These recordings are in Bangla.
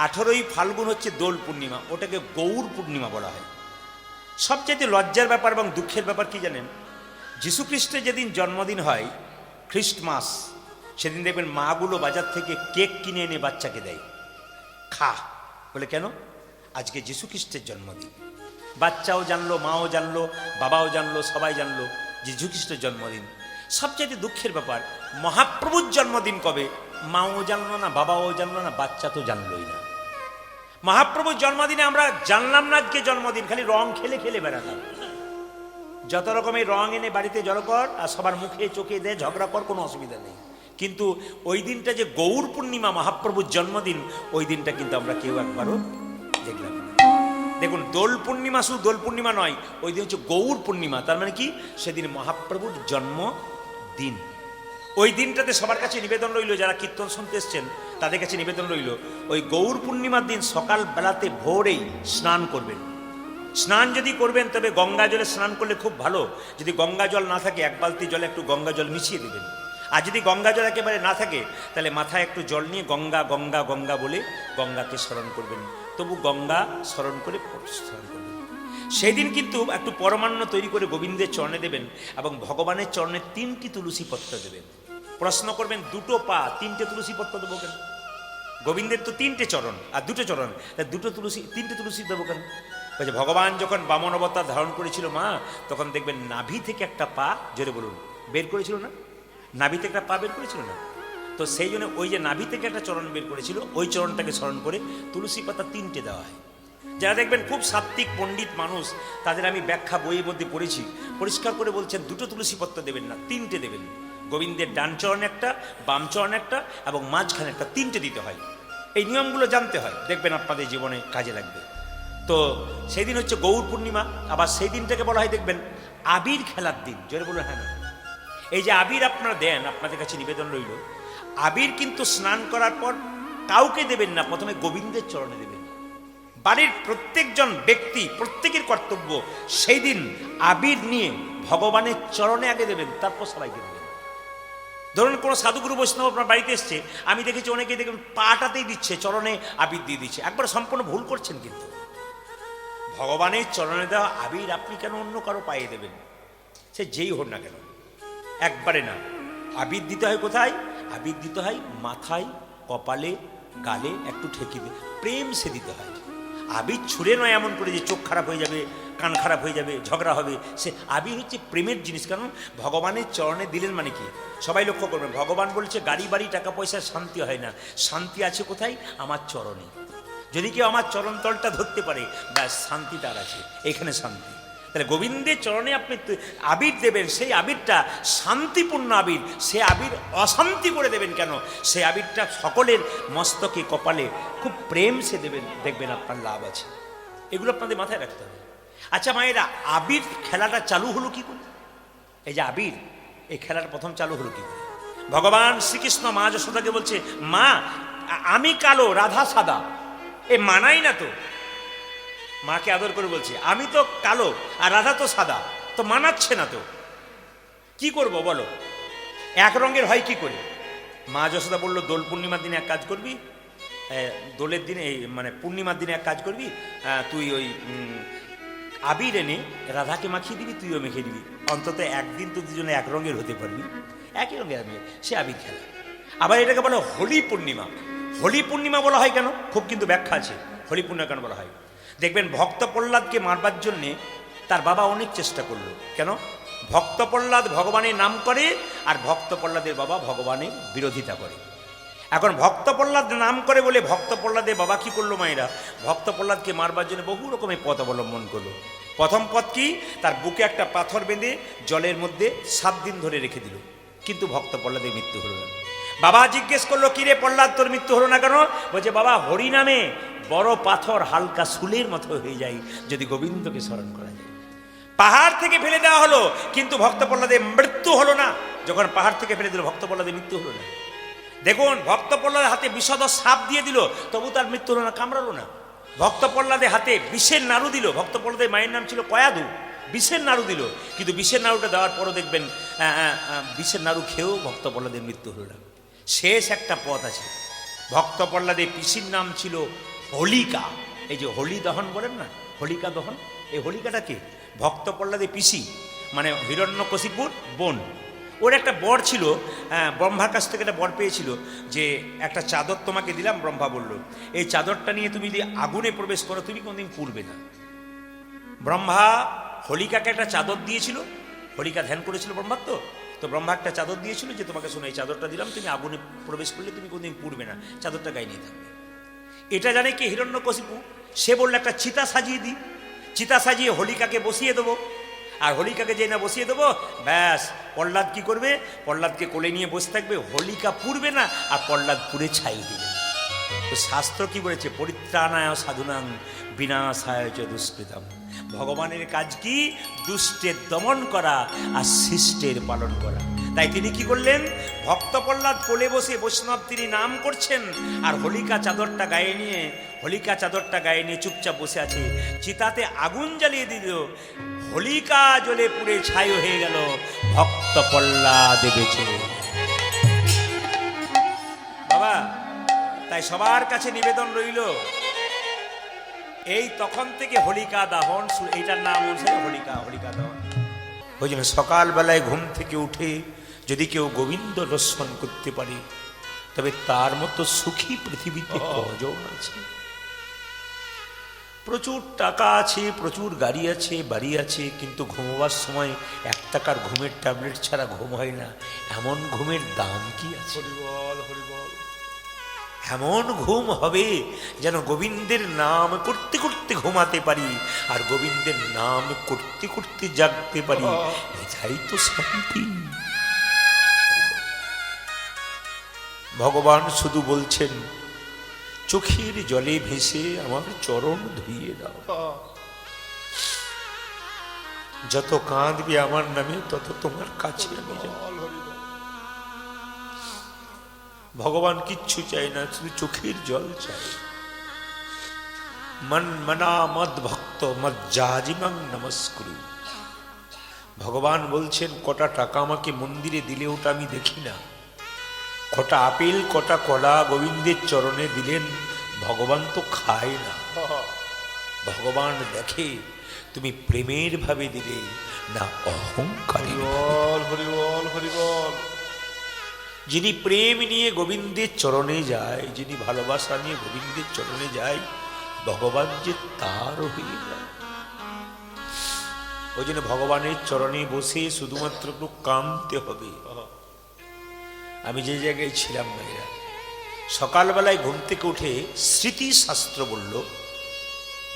18ই ফাল্গুন হচ্ছে দোল পূর্ণিমা, ওটাকে গৌর পূর্ণিমা বলা হয়। সবচেয়ে লজ্জার ব্যাপার এবং দুঃখের ব্যাপার কি জানেন? যীশুখ্রিস্টের যেদিন জন্মদিন হয়, খ্রিস্টমাস, সেদিন দেখবেন মাগুলো বাজার থেকে কেক কিনে এনে বাচ্চাকে দেয়, খা বলে। কেন? আজকে যীশুখ্রিস্টের জন্মদিন। বাচ্চাও জানলো, মাও জানলো, বাবাও জানলো, সবাই জানলো যীশুখ্রিস্টের জন্মদিন। সবচেয়ে দুঃখের ব্যাপার, মহাপ্রভুর জন্মদিন কবে মাও জানলো না, বাবাও জানলো না, বাচ্চা তো জানলোই না। মহাপ্রভুর জন্মদিনে আমরা জানলাম না আজকে জন্মদিন, খালি রং খেলে খেলে বেড়ালাম। যত রকমের রং এনে বাড়িতে জড়ো কর আর সবার মুখে চোখে দে, ঝগড়া কর, কোনো অসুবিধা নেই। কিন্তু ওই দিনটা যে গৌর পূর্ণিমা, মহাপ্রভুর জন্মদিন, ওই দিনটা কিন্তু আমরা কেউ একবারও দেখলাম না। দেখুন, দোল পূর্ণিমা শুধু দোল পূর্ণিমা নয়, ওই দিন হচ্ছে গৌর পূর্ণিমা। তার মানে কি? সেদিন মহাপ্রভুর জন্মদিন। ওই দিনটাতে সবার কাছে নিবেদন রইল, যারা কীর্তন শুনতে এসছেন তাদের কাছে নিবেদন রইল, ওই গৌর পূর্ণিমার দিন সকাল বেলাতে ভোরেই স্নান করবেন। স্নান যদি করবেন তবে গঙ্গা জলে স্নান করলে খুব ভালো। যদি গঙ্গা জল না থাকে, 1 বালতি জলে একটু গঙ্গা জল মিশিয়ে দেবেন। আর যদি গঙ্গা জল একেবারে না থাকে, তাহলে মাথায় একটু জল নিয়ে গঙ্গা গঙ্গা গঙ্গা বলে গঙ্গাকে স্মরণ করবেন। তবু গঙ্গা স্মরণ করে স্মরণ করবেন। সেই দিন কিন্তু একটু পরমান্ন তৈরি করে গোবিন্দের চরণে দেবেন এবং ভগবানের চরণে 3টি তুলসী পত্র দেবেন। প্রশ্ন করবেন, 2টো পা 3টে তুলসী পত্র দেবো কেন? গোবিন্দের তো 3টে চরণ আর 2টো চরণ, 3টে তুলসী দেবো কেন? বলছে, ভগবান যখন বামন অবতার ধারণ করেছিল মা, তখন দেখবেন নাভি থেকে একটা পা, জোরে বলুন, বের করেছিল না? নাভি থেকে একটা পা বের করেছিল না? তো সেই জন্য ওই যে নাভি থেকে একটা চরণ বের করেছিল, ওই চরণটাকে স্মরণ করে তুলসী পাতা 3টে দেওয়া হয়। যারা দেখবেন খুব সাত্ত্বিক পণ্ডিত মানুষ, তাদের আমি ব্যাখ্যা বইয়ের মধ্যে পড়েছি, পরিষ্কার করে বলছেন 2টো তুলসী পত্র দেবেন না, 3টে দেবেন। গোবিন্দের ডান চরণ একটা, বাম চরণ একটা এবং মাঝখানে একটা, 3টে দিতে হয়। এই নিয়মগুলো জানতে হয়, দেখবেন আপনাদের জীবনে কাজে লাগবে। তো সেই দিন হচ্ছে গৌর পূর্ণিমা। আবার সেই দিনটাকে বলা হয় দেখবেন আবির খেলার দিন। জোরে বলুন হ্যাঁ না? এই যে আবির আপনারা দেন, আপনাদের কাছে নিবেদন রইল, আবির কিন্তু স্নান করার পর কাউকে দেবেন না, প্রথমে গোবিন্দের চরণে দেবেন। বাড়ির প্রত্যেকজন ব্যক্তি, প্রত্যেকের কর্তব্য সেই দিন আবির নিয়ে ভগবানের চরণে আগে দেবেন, তারপর সবাইকে দেবেন। ধরুন কোনো সাধুগুরু বৈষ্ণব আপনার বাড়িতে এসছে, আমি দেখেছি অনেকেই দেখবেন পাটাতেই দিচ্ছে, চরণে আবির দিয়ে দিচ্ছে। একবার সম্পূর্ণ ভুল করছেন। কিন্তু ভগবানের চরণে দেওয়া আবির আপনি কেন অন্য কারো পায়ে দেবেন? সে যেই হোক না কেন, একবারে না। আবির দিতে হয় কোথায়? আবির দিতে হয় মাথায়, কপালে, গালে একটু ঠেকে দিয়ে প্রেম সে দিতে হয়। আবির ছুঁড়ে নয় এমন করে যে চোখ খারাপ হয়ে যাবে, কান খারাপ হয়ে যাবে, ঝগড়া হবে। সে আবির হচ্ছে প্রেমের জিনিস। কারণ ভগবানের চরণে দিলেন মানে কি? সবাই লক্ষ্য করবেন, ভগবান বলছে গাড়ি বাড়ি টাকা পয়সার শান্তি হয় না, শান্তি আছে কোথায়? আমার চরণে। যদি কেউ আমার চরণতলটা ধরতে পারে, ব্যাস শান্তি তার আছে, এখানে শান্তি। তাহলে গোবিন্দের চরণে আপনি আবির দেবেন, সেই আবিরটা শান্তিপূর্ণ আবির। সে আবির অশান্তি করে দেবেন কেন? সে আবিরটা সকলের মস্তকে, কপালে খুব প্রেম সে দেবেন, দেখবেন আপনার লাভ আছে। এগুলো আপনাদের মাথায় রাখতে হবে। আচ্ছা মায়েরা, আবির খেলাটা চালু হলো কি করে? এই যে আবির, এই খেলাটা প্রথম চালু হলো কি করে? ভগবান শ্রীকৃষ্ণ মা যশোদাকে বলছে, মা আমি কালো, রাধা সাদা, এ মানাই না তো। মাকে আদর করে বলছে, আমি তো কালো আর রাধা তো সাদা, তো মানাচ্ছে না তো, কি করব বলো? এক রঙের হয় কি করে? মা যশোদা বলল, দোল পূর্ণিমার দিনে এক কাজ করবি, দোলের দিনে মানে পূর্ণিমার দিনে এক কাজ করবি, তুই ওই আবির এনে রাধাকে মাখিয়ে দিবি, তুইও মেখে দিবি, অন্তত একদিন তো দুজনে এক রঙের হতে পারবি, একই রঙের আবির। সে আবির খেলা। আবার এটাকে বলে হোলি পূর্ণিমা। হোলি পূর্ণিমা বলা হয় কেন? খুব কিন্তু ব্যাখ্যা আছে হোলি পূর্ণিমা কেন বলা হয়। দেখবেন ভক্ত প্রহ্লাদকে মারবার জন্যে তার বাবা অনেক চেষ্টা করলো। কেন? ভক্ত প্রহ্লাদ ভগবানের নাম করে আর ভক্ত প্রহ্লাদের বাবা ভগবানের বিরোধিতা করে। এখন ভক্ত প্রহ্লাদ নাম করে বলে ভক্ত প্রহ্লাদের বাবা কি করলো মায়েরা? ভক্ত প্রহ্লাদকে মারবার জন্য বহু রকমের পথ অবলম্বন করলো। প্রথম পথ কি? তার বুকে একটা পাথর বেঁধে জলের মধ্যে 7 দিন ধরে রেখে দিল, কিন্তু ভক্ত প্রহ্লাদের মৃত্যু হলো না। বাবা জিজ্ঞেস করলো, কিরে প্রহ্লাদ, তোর মৃত্যু হলো না কেন? বলছে, বাবা হরি নামে বড় পাথর হালকা শুলের মতো হয়ে যায় যদি গোবিন্দকে স্মরণ করা যায়। পাহাড় থেকে ফেলে দেওয়া হলো, কিন্তু ভক্ত প্রহ্লাদের মৃত্যু হলো না। যখন পাহাড় থেকে ফেলে দিল, ভক্ত প্রহ্লাদের মৃত্যু হলো না। দেখুন, ভক্ত প্রহ্লাদের হাতে বিষদ সাপ দিয়ে দিল, তবু তার মৃত্যু হলো না, কামড়ালো না। ভক্ত প্রহ্লাদের হাতে বিষের নাড়ু দিল, ভক্ত প্রহ্লাদের মায়ের নাম ছিল কয়াদু, বিষের নাড়ু দিল, কিন্তু বিষের নাড়ুটা দেওয়ার পরও দেখবেন বিষের নাড়ু খেয়েও ভক্ত প্রহ্লাদের মৃত্যু হলো না। শেষ একটা পথ আছে, ভক্ত প্রহ্লাদের পিসির নাম ছিল হোলিকা। এই যে হোলি দহন বলেন না, হোলিকা দহন, এই হোলিকাটা কে? ভক্ত প্রহ্লাদের পিসি, মানে হিরণ্যকশিপুর বোন। ওর একটা বর ছিল, ব্রহ্মার কাছ থেকে একটা বর পেয়েছিল যে একটা চাদর তোমাকে দিলাম। ব্রহ্মা বলল, এই চাদরটা নিয়ে তুমি যদি আগুনে প্রবেশ করো তুমি কোনোদিন পুড়বে না। ব্রহ্মা হোলিকাকে একটা চাদর দিয়েছিল, হোলিকা ধ্যান করেছিল ব্রহ্মার, তো ব্রহ্মা একটা চাদর দিয়েছিল যে তোমাকে শোনো, এই চাদরটা দিলাম, তুমি আগুনে প্রবেশ করলে তুমি কোনোদিন পুড়বে না, চাদরটা গায়ে নিয়ে থাকবে। এটা জানে কি? হিরণ্যকশিপু। সে বললো একটা চিতা সাজিয়ে দিই, চিতা সাজিয়ে হোলিকাকে বসিয়ে দেবো। আর হোলিকাকে যে না বসিয়ে দেবো, ব্যাস প্রহ্লাদ কি করবে? প্রহ্লাদকে কোলে নিয়ে বসে থাকবে, হোলিকা পুড়বে না, আর প্রহ্লাদ পুড়ে ছাই দিবে। তো শাস্ত্র কি বলেছে? পরিত্রাণায় সাধুনাং বিনাশায় চ দুষ্কৃতম। ভগবানের কাজ কি? দুষ্টের দমন করা আর শিষ্টের পালন করা। তাই তিনি কি করলেন? ভক্ত প্রহ্লাদ কোলে বসে বৈষ্ণব তিনি নাম করছেন, আর হোলিকা চাদরটা গায়ে নিয়ে, হোলিকা চাদরটা গায়ে নিয়ে চুপচাপ বসে আছে। চিতাতে আগুন জ্বালিয়ে দিল, হোলিকা জ্বলে পুড়ে ছাই হয়ে গেল, ভক্ত প্রহ্লাদ বেঁচে। বাবা, তাই সবার কাছে নিবেদন রইল, এই তখন থেকে হোলিকা দাহন, এইটার নাম অনুসারে হোলিকা, হোলিকা দাহন। ওই জন্য সকালবেলায় ঘুম থেকে উঠে যদি কেউ গোবিন্দ দর্শন করতে পারে, তবে তার মতো সুখী পৃথিবীতে কজন আছে? প্রচুর টাকা আছে, প্রচুর গাড়ি আছে, বাড়ি আছে, কিন্তু ঘুমোবার সময় 1 টাকার ঘুমের ট্যাবলেট ছাড়া ঘুম হয় না। এমন ঘুমের দাম কি আছে? হরিবল হরিবল। এমন ঘুম হবে যেন গোবিন্দের নাম করতে করতে ঘুমাতে পারি, আর গোবিন্দের নাম করতে করতে জাগতে পারি। এটাই তো শান্তি। ভগবান শুধু বলছেন, চোখের জলে ভেসে আমার চরণ ধুইয়ে দাও। যত কাঁদবে আমার নামে তত তোমার কাছে আমি যাব। ভগবান কিচ্ছু চাই না, শুধু চোখের জল চাই। মন মনা মদ ভক্ত মদ জাজিমাং নমস্কুরু। ভগবান বলছেন, কটা টাকা আমাকে মন্দিরে দিলে ওটা আমি দেখি না, কটা আপেল কটা কলা গোবিন্দের চরণে দিলেন, ভগবান তো খায় না। ভগবান দেখে তুমি প্রেমের ভাবে দিলে না অহংকারী। হরিবল হরিবল। যিনি প্রেম নিয়ে গোবিন্দের চরণে যায়, যিনি ভালোবাসা নিয়ে গোবিন্দের চরণে যায়, ভগবান যে তার হয়ে যায়। ওই জন্য ভগবানের চরণে বসে শুধুমাত্র একটু কাঁদতে হবে। আমি যে জায়গায় ছিলাম ভাইরা, সকালবেলায় ঘুম থেকে উঠে স্মৃতি শাস্ত্র বলল,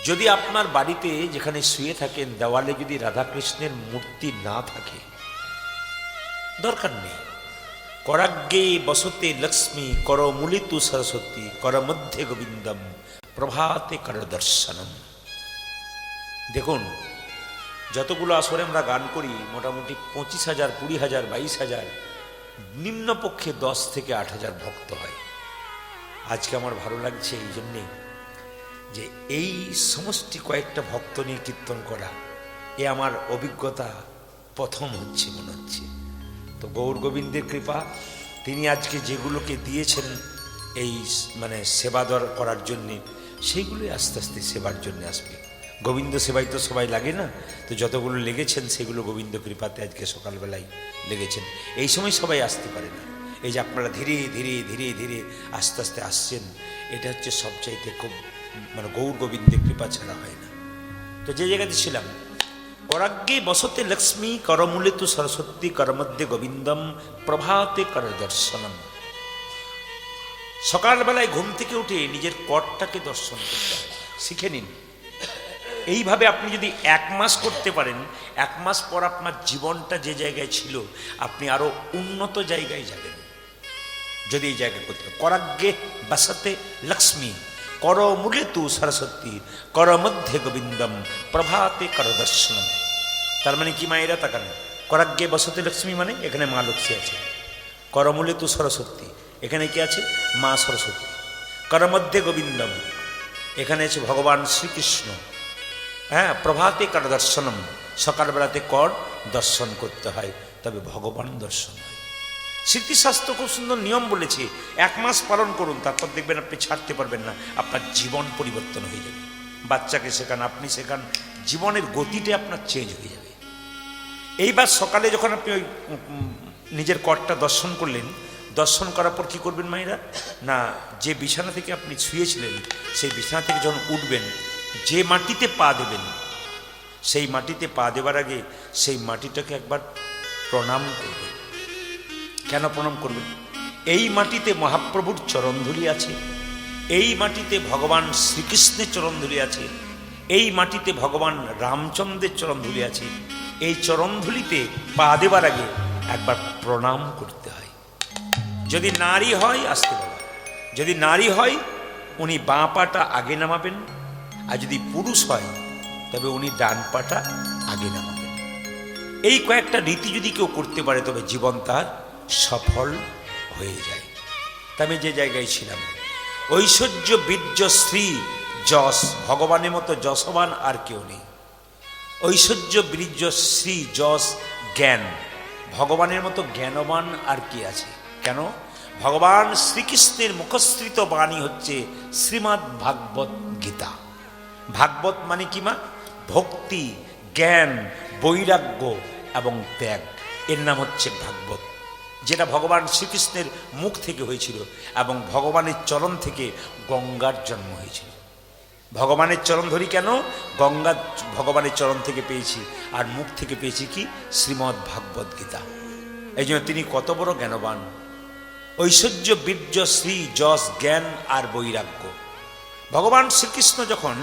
যদি আপনার বাড়িতে যেখানে শুয়ে থাকেন দেওয়ালে যদি রাধাকৃষ্ণের মূর্তি না থাকে, দরকার নেই। করাগ্গে বসতে লক্ষ্মী কর মূলিতু সরস্বতী কর মধ্যে গোবিন্দম প্রভাতে কর দর্শনম। দেখুন, যতগুলো আসরে আমরা গান করি মোটামুটি 25,000, 20,000, 22,000, নিম্নপক্ষে 10 থেকে 8,000 ভক্ত হয়। আজকে আমার ভালো লাগছে এই জন্যে যে এই সমষ্টি কয়েকটা ভক্ত নিয়ে কীর্তন করা, এ আমার অভিজ্ঞতা প্রথম হচ্ছে মনে হচ্ছে। তো গৌর গোবিন্দের কৃপা, তিনি আজকে যেগুলোকে দিয়েছেন এই মানে সেবা করার জন্যে, সেইগুলোই আস্তে আস্তে সেবার জন্য আসবে। গোবিন্দ সেবাই তো সবাই লাগে না, তো যতগুলো লেগেছেন সেগুলো গোবিন্দ কৃপাতে আজকে সকালবেলায় লেগেছেন। এই সময় সবাই আসতে পারে না, এই যে আপনারা ধীরে ধীরে ধীরে ধীরে আস্তে আস্তে আসছেন, এটা হচ্ছে সবচাইতে খুব মানে গৌর গোবিন্দের কৃপা ছাড়া হয় না। তো যে জায়গাতে ছিলাম, করাগ্গে বসতে লক্ষ্মী করমূলিতু সরস্বতী করমধ্যে গোবিন্দম প্রভাতে কর দর্শনম। সকালবেলায় ঘুম থেকে উঠে নিজের করটাকে দর্শন করতে হয়, শিখে নিন। এইভাবে আপনি যদি 1 মাস করতে পারেন, 1 মাস পর আপনার জীবনটা যে জায়গায় ছিল আপনি আরো উন্নত জায়গায় যাবেন যদি এই জায়গায় করতে। করাগ্গে বসতে লক্ষ্মী কর মূলিতু সরস্বতী কর মধ্যে গোবিন্দম প্রভাতে কর দর্শনম। তার মানে কি মায়েরা তাকান, করাগ্গে বসতে লক্ষ্মী মানে এখানে মা লক্ষ্মী আছে, করমূলিতু সরস্বতী এখানে কি আছে, মা সরস্বতী, কর মধ্যে গোবিন্দম এখানে আছে ভগবান শ্রীকৃষ্ণ। হ্যাঁ, প্রভাতে কর দর্শনম, সকালবেলাতে কর দর্শন করতে হয়, তবে ভগবান দর্শন হয়। স্মৃতিশাস্ত্র খুব সুন্দর নিয়ম বলেছে, 1 মাস পালন করুন, তারপর দেখবেন আপনি ছাড়তে পারবেন না, আপনার জীবন পরিবর্তন হয়ে যাবে। বাচ্চাকে শেখান, আপনি শেখান, জীবনের গতিটা আপনার চেঞ্জ হয়ে যাবে। এইবার সকালে যখন আপনি ওই নিজের কর্তা দর্শন করলেন, দর্শন করার পর কী করবেন মায়েরা, না যে বিছানা থেকে আপনি শুয়েছিলেন সেই বিছানা থেকে যখন উঠবেন, যে মাটিতে পা দেবেন, সেই মাটিতে পা দেবার আগে সেই মাটিটাকে একবার প্রণাম করবেন। কেন প্রণাম করবেন? এই মাটিতে মহাপ্রভুর চরণধূলি আছে, এই মাটিতে ভগবান শ্রীকৃষ্ণের চরণধূলি আছে, এই মাটিতে ভগবান রামচন্দ্রের চরণধূলি আছে। এই চরণধূলিতে পা দেবার আগে একবার প্রণাম করতে হয়। যদি নারী হয় আসতে বাবা, যদি নারী হয় উনি বাঁ পাটা আগে নামাবেন, আর যদি পুরুষ হয় তবে উনি ডান পাটা আগে নামাবেন। এই কয়েকটা রীতি যদি কেউ করতে পারে তবে জীবন তার সফল হয়ে যায়। তা আমি যে জায়গায় ছিলাম, ঐশ্বর্য বীর্য শ্রী যশ, ভগবানের মতো যশবান আর কেউ নেই। ঐশ্বর্য বীর্য শ্রী যশ জ্ঞান, ভগবানের মতো জ্ঞানবান আর কি আছে? কেন? ভগবান শ্রীকৃষ্ণের মুখশ্রিত বাণী হচ্ছে শ্রীমদ্ ভাগবত গীতা। ভাগবত মানে কি মা? ভক্তি, জ্ঞান, বৈরাগ্য এবং ত্যাগ, এর নাম হচ্ছে ভাগবত। যেটা ভগবান শ্রীকৃষ্ণের মুখ থেকে হয়েছিল এবং ভগবানের চরণ থেকে গঙ্গার জন্ম হয়েছিল। ভগবানের চরণ ধরি কেন? গঙ্গা ভগবানের চরণ থেকে পেয়েছি, আর মুখ থেকে পেয়েছি কি? শ্রীমদ্ ভাগবত গীতা। এই জন্য তিনি কত বড় জ্ঞানবান। ঐশ্বর্য বীর্য শ্রী যশ জ্ঞান আর বৈরাগ্য। ভগবান শ্রীকৃষ্ণ যখন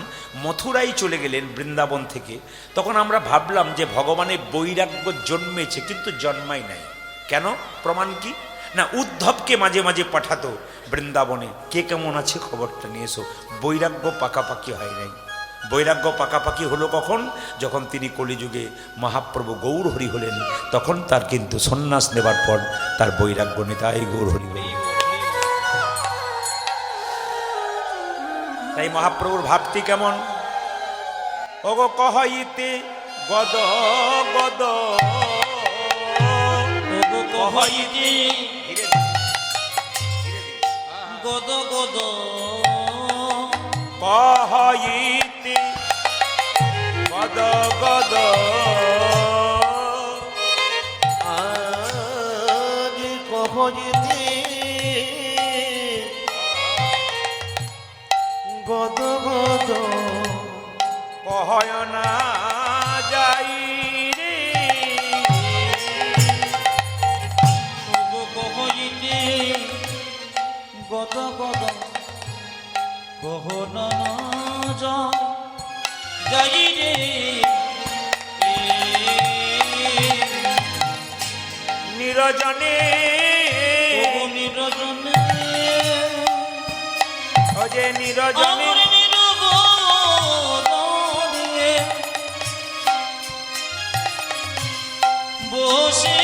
মথুরায় চলে গেলেন বৃন্দাবন থেকে, তখন আমরা ভাবলাম যে ভগবানের বৈরাগ্য জন্মেছে, কিন্তু জন্মাই নাই। কেন? প্রমাণ কি? না, উদ্ধবকে মাঝে মাঝে পাঠাতো বৃন্দাবনে, কে কেমন আছে খবরটা নিয়ে এসো। বৈরাগ্য পাকাপাকি হয় নাই। বৈরাগ্য পাকাপাকি হলো কখন? যখন তিনি কলিযুগে মহাপ্রভু গৌর হরি হলেন, তখন তার কিন্তু সন্ন্যাস নেবার পর তার বৈরাগ্য নেতাই গৌর হরি হরি। তাই মহাপ্রভুর ভাবটি কেমন? ওগো কহইতে গদ গদ, ওগো কহইতে গদ গদ, কহইতে গদ গদ, আজ কহইতে গদ গদ, কহয় না যাই রে, ওগো কহইতে গদ গদ, কহ না যাই রে। নিরজনে ওগো নিরজনে, ও যে নিরজনে, বসে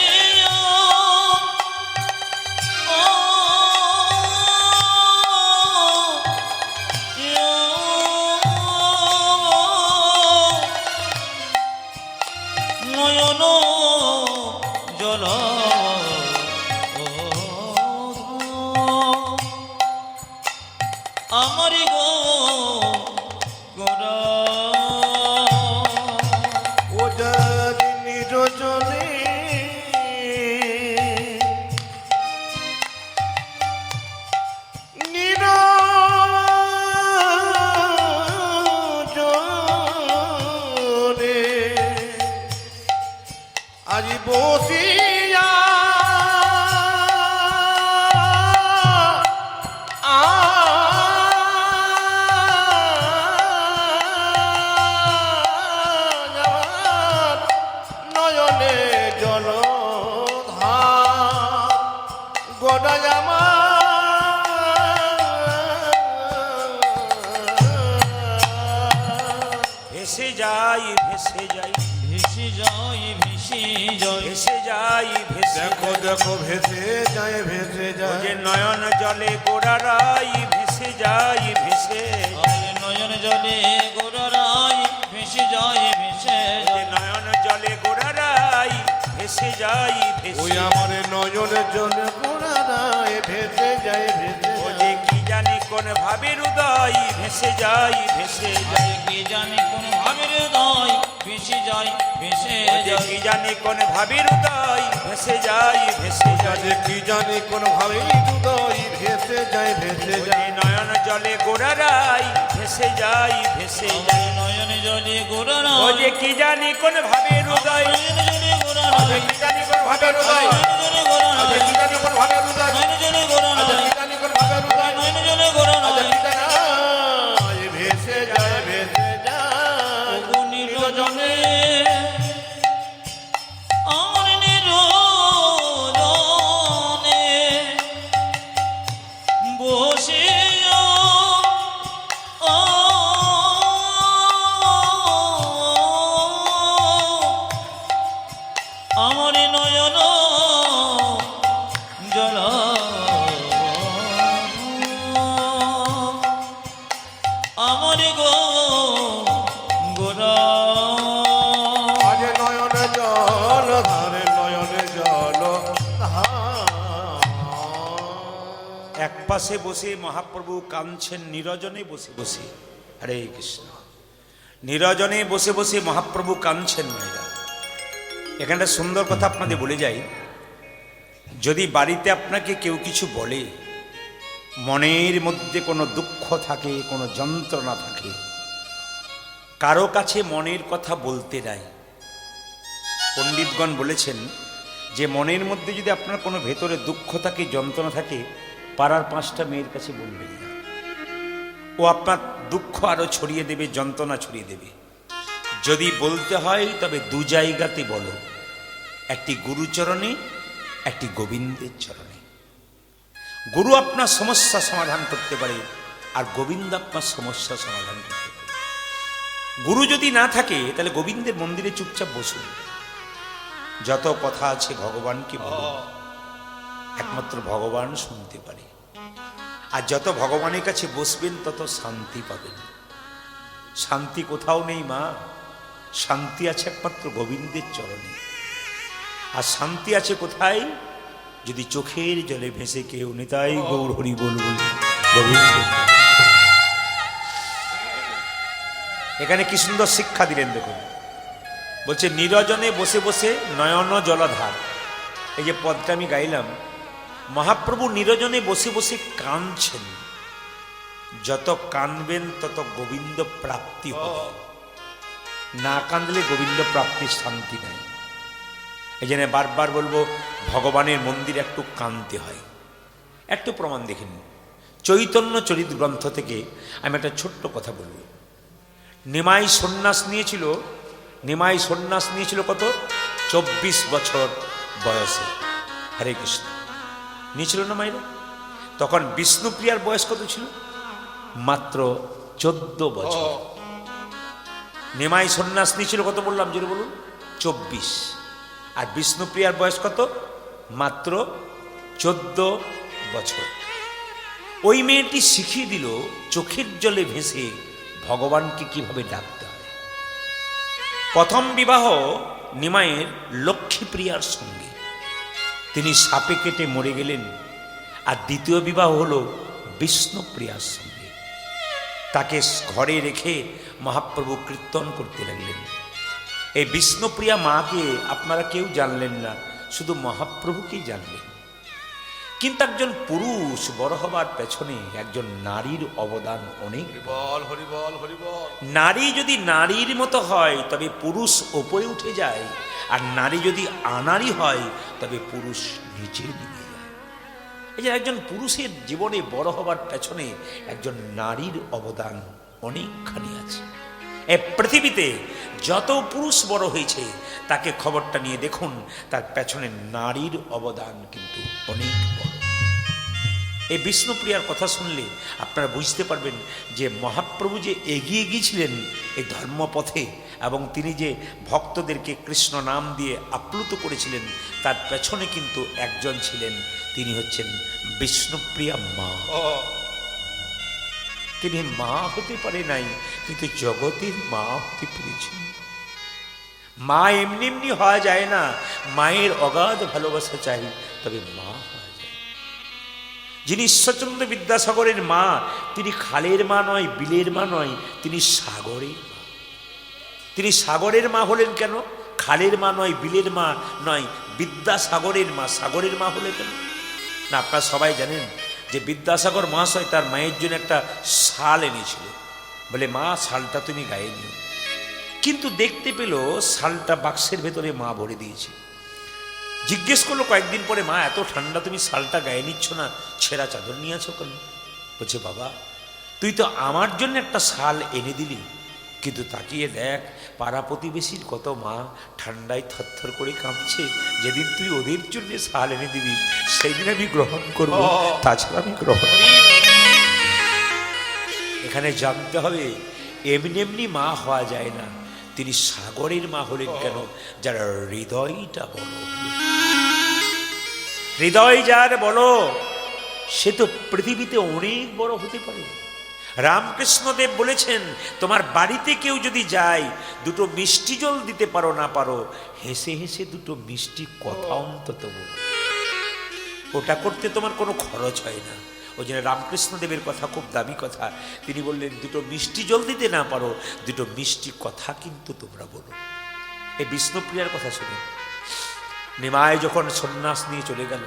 নয়ন জল আমার গো গোরা, ওদের নিরজনে নিরজনে আজ বসিয়া নয়নে জল গড়ায় ভেসে যাই ভেসে যাই, ভেসে যাই ভেসে যাই, ভেসে যাই ভেসে দেখো দেখো ভেসে যায় ভেসে ও যায়, যে নয়ন জলে গোড়ারাই ভেসে যাই ভেসে, নয়ন জলে গোড়ারাই ভেসে যায় ভেসে ও যে যায়, নয়ন জলে গোড়ারাই ভেসে যাই ওই ভেসে। আমার নয়ন জলে গোড়ায় ভেসে যায় ভেসে ও যে কি জানি কোন ভাবের উদয় ভেসে যায় ভেসে যায় কি জানি কোন ভাবের হৃদয় ভেসে যায় ভেসে ও যে কি জানি কোন ভাবের উদয় ভেসে যায় ভেসে যায় কি জানি কোন ভাবে হৃদয় ভেসে যায় ভেসে ও যে নয়ন জলে গোড়ারাই ভেসে যায় ভেসে যায় নয়ন জলে ও গোড়ায় যে কি জানি কোন ভাবের উদয় নয়ন জলে ও গোড়ায় যে কি জানি কোন ভাবের উদয় নয়ন জলে গোড়ায় ও যে কি জানি কোন ভাবের উদয় নয়ন জলে গোড়ায় ও যে কি জানি কোন ভাবের উদয় নয়ন জলে গোড়ায় ও যে কি জানি ভেসে যায় ভেসে যায় নিরজনে আমার নিরজনে বসে আমার নয়ন জল আমার গো গোরা আজ নয়ন জল ধারে নয়ন জল এক পাশে বসে মহাপ্রভু কাঁদছেন নিরজনে বসে বসে। হরে কৃষ্ণ। নিরজনে বসে বসে মহাপ্রভু কাঁদছেন। মেয়েরা এখানটা সুন্দর কথা আপনাদের বলে যাই, যদি বাড়িতে আপনাকে কেউ কিছু বলে, মনের মধ্যে কোনো দুঃখ থাকে, কোনো যন্ত্রণা থাকে, কারো কাছে মনের কথা বলতে নাই। পণ্ডিতগণ বলেছেন যে মনের মধ্যে যদি আপনার কোনো ভেতরে দুঃখ থাকে, যন্ত্রণা থাকে, পাড়ার 5টা মেয়ের কাছে বলবেন না। ও আপনার দুঃখ আরো ছড়িয়ে দেবে, যন্ত্রণা ছড়িয়ে দেবে। যদি বলতে হয় তবে 2 জায়গাতে বলো, একটি গুরুচরণে, একটি গোবিন্দের চরণে। গুরু আপনার সমস্যা সমাধান করতে পারে, আর গোবিন্দ আপনার সমস্যা সমাধান করতে পারে। গুরু যদি না থাকে তাহলে গোবিন্দের মন্দিরে চুপচাপ বসুন, যত কথা আছে ভগবানকে বলুন, একমাত্র ভগবান শুনতে পারে। আর যত ভগবানের কাছে বসবেন তত শান্তি পাবেন। শান্তি কোথাও নেই মা, শান্তি আছে একমাত্র গোবিন্দের চরণে। আর শান্তি আছে কোথায়? যদি চোখের জলে ভেসে কেউ নিতাই গৌর হরি বল বলি গোবিন্দ। এখানে কি সুন্দর শিক্ষা দিলেন দেখুন। বলছে নিরজনে বসে বসে নয়ন জলধার। এই যে পদটা আমি গাইলাম, মহাপ্রভু নিরজনে বসে বসে কাঁদছেন। যত কাঁদবেন তত গোবিন্দ প্রাপ্তি হবে। না কাঁদলে গোবিন্দ প্রাপ্তির শান্তি নাই। এই জন্য বারবার বলবো, ভগবানের মন্দিরে একটু কাঁদতে হয়। একটু প্রমাণ দেখেন, চৈতন্য চরিত গ্রন্থ থেকে আমি একটা ছোট্ট কথা বলবো। নিমাই সন্ন্যাস নিয়েছিল। নিমাই সন্ন্যাস নিয়েছিল কত? 24 বছর বয়সে। হরে কৃষ্ণ। নিয়েছিল না মাইরা? তখন বিষ্ণুপ্রিয়ার বয়স কত ছিল? মাত্র 14 বছর। নিমাই সন্ন্যাস নিয়েছিল কত বললাম, জোরে বলুন? 24। আর বিষ্ণুপ্রিয়ার বয়স কত? মাত্র 14 বছর। ওই মেয়েটি শিখিয়ে দিল চোখের জলে ভেসে ভগবানকে কিভাবে ডাকতে হয়। প্রথম বিবাহ নিমাইয়ের লক্ষ্মীপ্রিয়ার সঙ্গে, তিনি সাপে কেটে মরে গেলেন। আর দ্বিতীয় বিবাহ হলো বিষ্ণুপ্রিয়ার সঙ্গে। তাকে ঘরে রেখে মহাপ্রভু কীর্তন করতে লাগলেন। এই বিষ্ণুপ্রিয়া মাকে আপনারা কেউ জানলেন না, শুধু মহাপ্রভুকেই জানলেন। কিন্তু একজন পুরুষ বড় হবার পেছনে একজন নারীর অবদান অনেক। হরিবল হরিবল হরিবল। নারী যদি নারীর মতো হয় তবে পুরুষ ওপরে উঠে যায়, আর নারী যদি আনারী হয় তবে পুরুষ নিচে নেমে যায়। এই যে একজন পুরুষের জীবনে বড় হবার পেছনে একজন নারীর অবদান অনেকখানি আছে। এই পৃথিবীতে যত পুরুষ বড় হয়েছে তাকে খবরটা নিয়ে দেখুন, তার পেছনে নারীর অবদান কিন্তু অনেক বড়। এই বিষ্ণুপ্রিয়ার কথা শুনলে আপনারা বুঝতে পারবেন যে মহাপ্রভু যে এগিয়ে গিয়েছিলেন এই ধর্মপথে, এবং তিনি যে ভক্তদেরকে কৃষ্ণ নাম দিয়ে আপ্লুত করেছিলেন, তার পেছনে কিন্তু একজন ছিলেন, তিনি হচ্ছেন বিষ্ণুপ্রিয়া মা। তিনি মা হতে পারে নাই, কিন্তু জগতের মা হতে পেরেছেন। মা এমনি এমনি হওয়া যায় না, মায়ের অগাধ ভালোবাসা চাই, তবে মা হওয়া যায়। যিনি ঈশ্বরচন্দ্র বিদ্যাসাগরের মা, তিনি খালের মা নয়, বিলের মা নয়, তিনি সাগরের মা। তিনি সাগরের মা হলেন কেন? খালের মা নয়, বিলের মা নয়, বিদ্যাসাগরের মা। সাগরের মা হলে কেন না? আপনারা সবাই জানেন যে বিদ্যাসাগর মহাশয় তার মায়ের জন্য একটা শাল এনেছিল, বলে মা শালটা তুমি গায়ে নিও। কিন্তু দেখতে পেল শালটা বাক্সের ভেতরে মা ভরে দিয়েছে। জিজ্ঞেস করলো কয়েকদিন পরে, মা এত ঠান্ডা, তুমি শালটা গায়ে নিচ্ছ না, ছেঁড়া চাদর নিয়ে আছো কেন? বলছে বাবা, তুই তো আমার জন্য একটা শাল এনে দিলি, কিন্তু তাকিয়ে দেখ পাড়া প্রতিবেশীর কত মা ঠান্ডায় থরথর করে কাঁপছে। যেদিন তুই ওদের জন্য শাল এনে দিবি সেই দিন আমি গ্রহণ করব, তাছাড়া আমি গ্রহণ। এখানে জানতে হবে এমনি এমনি মা হওয়া যায় না। তিনি সাগরের মা হলেন কেন? যার হৃদয়টা বড়। হৃদয় যার বলো সে তো পৃথিবীতে অনেক বড় হতে পারে। রামকৃষ্ণদেব বলেছেন, তোমার বাড়িতে কেউ যদি যায়, দুটো মিষ্টি জল দিতে পারো না পারো, হেসে হেসে দুটো মিষ্টি কথা অন্তত বলো। ওটা করতে তোমার কোনো খরচ হয় না। ওই জন্য রামকৃষ্ণদেবের কথা খুব দামি কথা। তিনি বললেন, দুটো মিষ্টি জল দিতে না পারো, দুটো মিষ্টি কথা কিন্তু তোমরা বলো। এই বিষ্ণুপ্রিয়ার কথা শুনে নিমাই যখন সন্ন্যাস নিয়ে চলে গেল,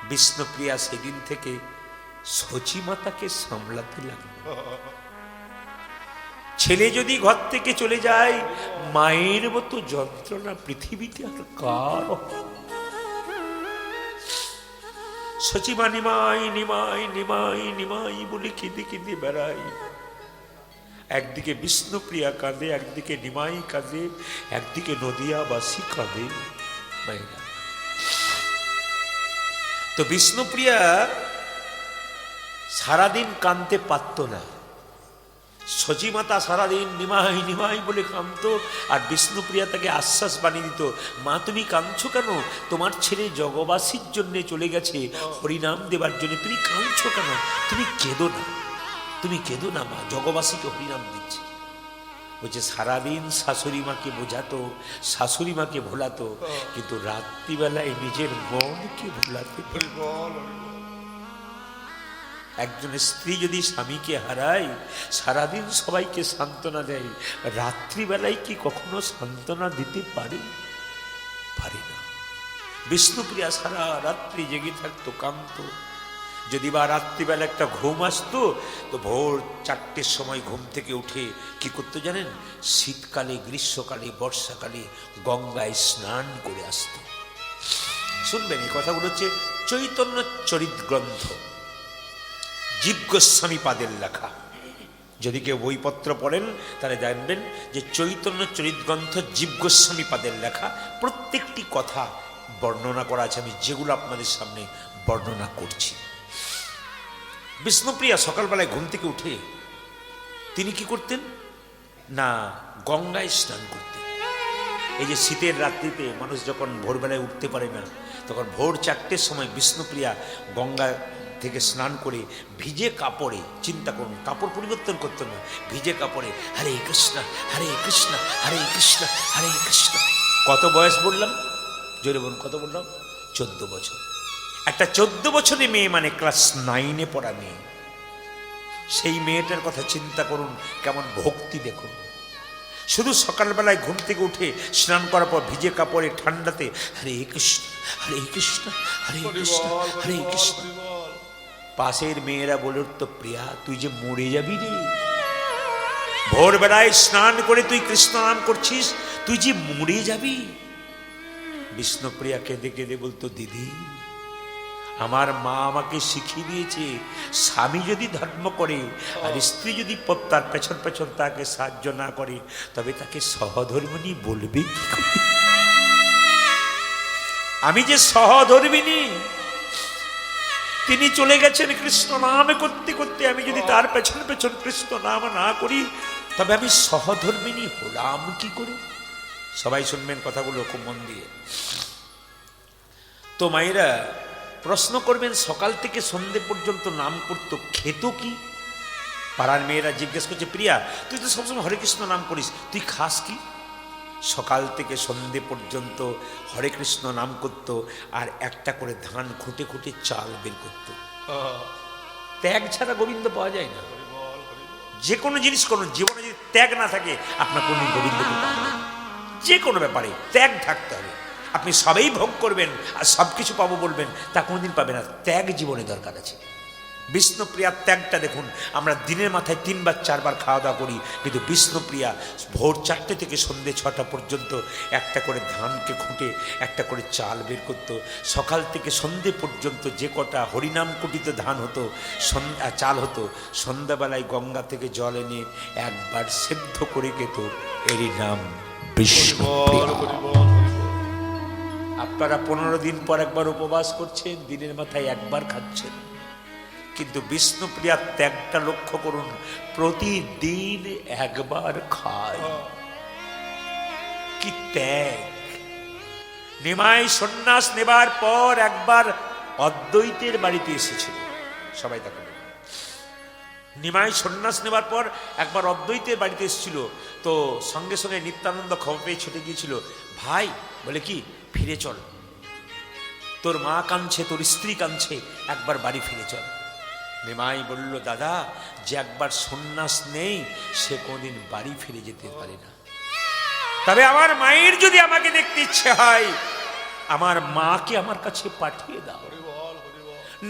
বিষ্ণুপ্রিয়া সেদিন থেকে সচিমাতাকে সামলাতে লাগলো। ছেলে যদি ঘর থেকে চলে যায়, মায়ের মতো যন্ত্রণা পৃথিবীতে আর কার? সচিমা নিমাই নিমাই নিমাই নিমাই বলে কেঁদে কেঁদে বেড়াই। একদিকে বিষ্ণুপ্রিয়া কাঁদে, একদিকে নিমাই কাঁদে, একদিকে নদিয়াবাসী কাঁদে। তো বিষ্ণুপ্রিয়া সারাদিন কাঁদতে পারত না। সচিমাতা সারাদিন নিমাই নিমাই বলে কাঁদতো, আর বিষ্ণুপ্রিয়া তাকে আশ্বাস বানিয়ে দিত, মা তুমি কাঁদছো কেন? তোমার ছেলে জগবাসীর জন্য চলে গেছে, হরিনাম দেবার জন্য, তুমি কাঁদছো কেন? তুমি কেঁদো না, তুমি কেঁদো না মা, জগবাসীকে হরিনাম দিচ্ছে। বলছে সারাদিন শাশুড়ি মাকে বোঝাতো, শাশুড়ি মাকে ভোলাতো, কিন্তু রাত্রিবেলায় নিজের মনকে ভোলাতে। একজন স্ত্রী যদি স্বামীকে হারায়, সারাদিন সবাইকে সান্ত্বনা দেয়, রাত্রিবেলায় কি কখনো সান্ত্বনা দিতে পারে? পারে না। বিষ্ণুপ্রিয়া সারা রাত্রি জেগে থাকতো, কাঁদতো। যদি বা রাত্রিবেলা একটা ঘুম আসতো, তো ভোর 4টের সময় ঘুম থেকে উঠে কি করতো জানেন? শীতকালে, গ্রীষ্মকালে, বর্ষাকালে গঙ্গায় স্নান করে আসতো। শুনবেন, এই কথাগুলো হচ্ছে চৈতন্য চরিত গ্রন্থ, জীব গোস্বামী পাদের লেখা। যদি কেউ বইপত্র পড়েন তাহলে জানবেন যে চৈতন্য চরিত গ্রন্থ জীব গোস্বামী পাদের লেখা। প্রত্যেকটি কথা বর্ণনা করা আছে, আমি যেগুলো আপনাদের সামনে বর্ণনা করছি। বিষ্ণুপ্রিয়া সকালবেলায় ঘুম থেকে উঠে তিনি কি করতেন না, গঙ্গায় স্নান করতেন। এই যে শীতের রাত্রিতে মানুষ যখন ভোরবেলায় উঠতে পারে না, তখন ভোর 4টের সময় বিষ্ণুপ্রিয়া গঙ্গা থেকে স্নান করে ভিজে কাপড়ে, চিন্তা করুন, কাপড় পরিবর্তন করতেন না, ভিজে কাপড়ে হরে কৃষ্ণ হরে কৃষ্ণ হরে কৃষ্ণ হরে কৃষ্ণ। কত বয়স বললাম? জোরে বলুন, কত বললাম? 14 বছর। একটা 14 বছরের মেয়ে, মানে ক্লাস 9-এ পড়া মেয়ে। সেই মেয়েটার কথা চিন্তা করুন, কেমন ভক্তি দেখুন। শুধু সকালবেলায় ঘুম থেকে উঠে স্নান করার পর ভিজে কাপড়ে ঠান্ডাতে হরে কৃষ্ণ হরে কৃষ্ণ হরে কৃষ্ণ হরে কৃষ্ণ। পাশের মেয়েরা বলে উঠতো, প্রিয়া তুই যে মরে যাবি রে, ভোরবেলায় স্নান করে তুই কৃষ্ণ নাম করছিস, তুই যে মরে যাবি। বিষ্ণুপ্রিয়া কেঁদে কেঁদে বলতো, দিদি আমার মা আমাকে শিখিয়ে দিয়েছে, স্বামী যদি ধর্ম করে আর স্ত্রী যদি তার পেছন পেছন তাকে সাহায্য না করে, তবে তাকে সহধর্মিণী বলবে কি করে? আমি যে সহধর্মিণী, তিনি চলে গেছেন কৃষ্ণ নাম করতে করতে, আমি যদি তার পেছন পেছন কৃষ্ণ নাম না করি, তবে আমি সহধর্মিণী হলাম কি করে? সবাই শুনবেন কথাগুলো খুব মন দিয়ে। তো মায়েরা প্রশ্ন করবেন, সকাল থেকে সন্ধে পর্যন্ত নাম করতো, খেত কি? পাড়ার মেয়েরা জিজ্ঞেস করছে, প্রিয়া তুই তো সবসময় হরে কৃষ্ণ নাম করিস, তুই খাস কি? সকাল থেকে সন্ধে পর্যন্ত হরে কৃষ্ণ নাম করত, আর একটা করে ধান খুঁটে খুঁটে চাল বের করত। ত্যাগ ছাড়া গোবিন্দ পাওয়া যায় না। যে কোনো জিনিস করুন, জীবনে যদি ত্যাগ না থাকে আপনার কোনো গোবিন্দকে পাবেন না। যে কোনো ব্যাপারে ত্যাগ থাকতে হবে। আপনি সবেই ভোগ করবেন আর সব কিছু পাবো বলবেন, তা কোনোদিন পাবে না। ত্যাগ জীবনে দরকার আছে। বিষ্ণুপ্রিয়ার ত্যাগটা দেখুন, আমরা দিনের মাথায় 3 বার 4 বার খাওয়া দাওয়া করি, কিন্তু বিষ্ণুপ্রিয়া ভোর 4টে থেকে সন্ধ্যে 6টা পর্যন্ত একটা করে ধানকে খুঁটে একটা করে চাল বের করত। সকাল থেকে সন্ধ্যে পর্যন্ত যে কটা হরিনাম কুটিত ধান হতো, চাল হতো, সন্ধ্যাবেলায় গঙ্গা থেকে জল এনে একবার সেদ্ধ করে খেত। এরই নাম বিষ্ণুপ্রিয়া। আপনারা 15 দিন পর একবার উপবাস করছেন, দিনের মাথায় একবার খাচ্ছেন, কিন্তু বিষ্ণুপ্রিয়ার ত্যাগটা লক্ষ্য করুন, প্রতিদিন একবার খায়। কি ত্যাগ! নিমাই সন্ন্যাস নেবার পর একবার অদ্বৈতের বাড়িতে এসেছিল। সবাই দেখেন, নিমাই সন্ন্যাস নেবার পর একবার অদ্বৈতের বাড়িতে এসেছিল। তো সঙ্গে সঙ্গে নিত্যানন্দ খবর পেয়ে ছুটে গিয়েছিল। ভাই বলে, কি ফিরে চল, তোর মা কাঁদছে, তোর স্ত্রী কাঁদছে, একবার বাড়ি ফিরে চল। নিমাই বলল, দাদা, যে একবার সন্ন্যাস নেই সে কোনদিন বাড়ি ফিরে যেতে পারে না। তবে আমার মায়ের যদি আমাকে দেখতে ইচ্ছে হয়, আমার মাকে আমার কাছে পাঠিয়ে দাও।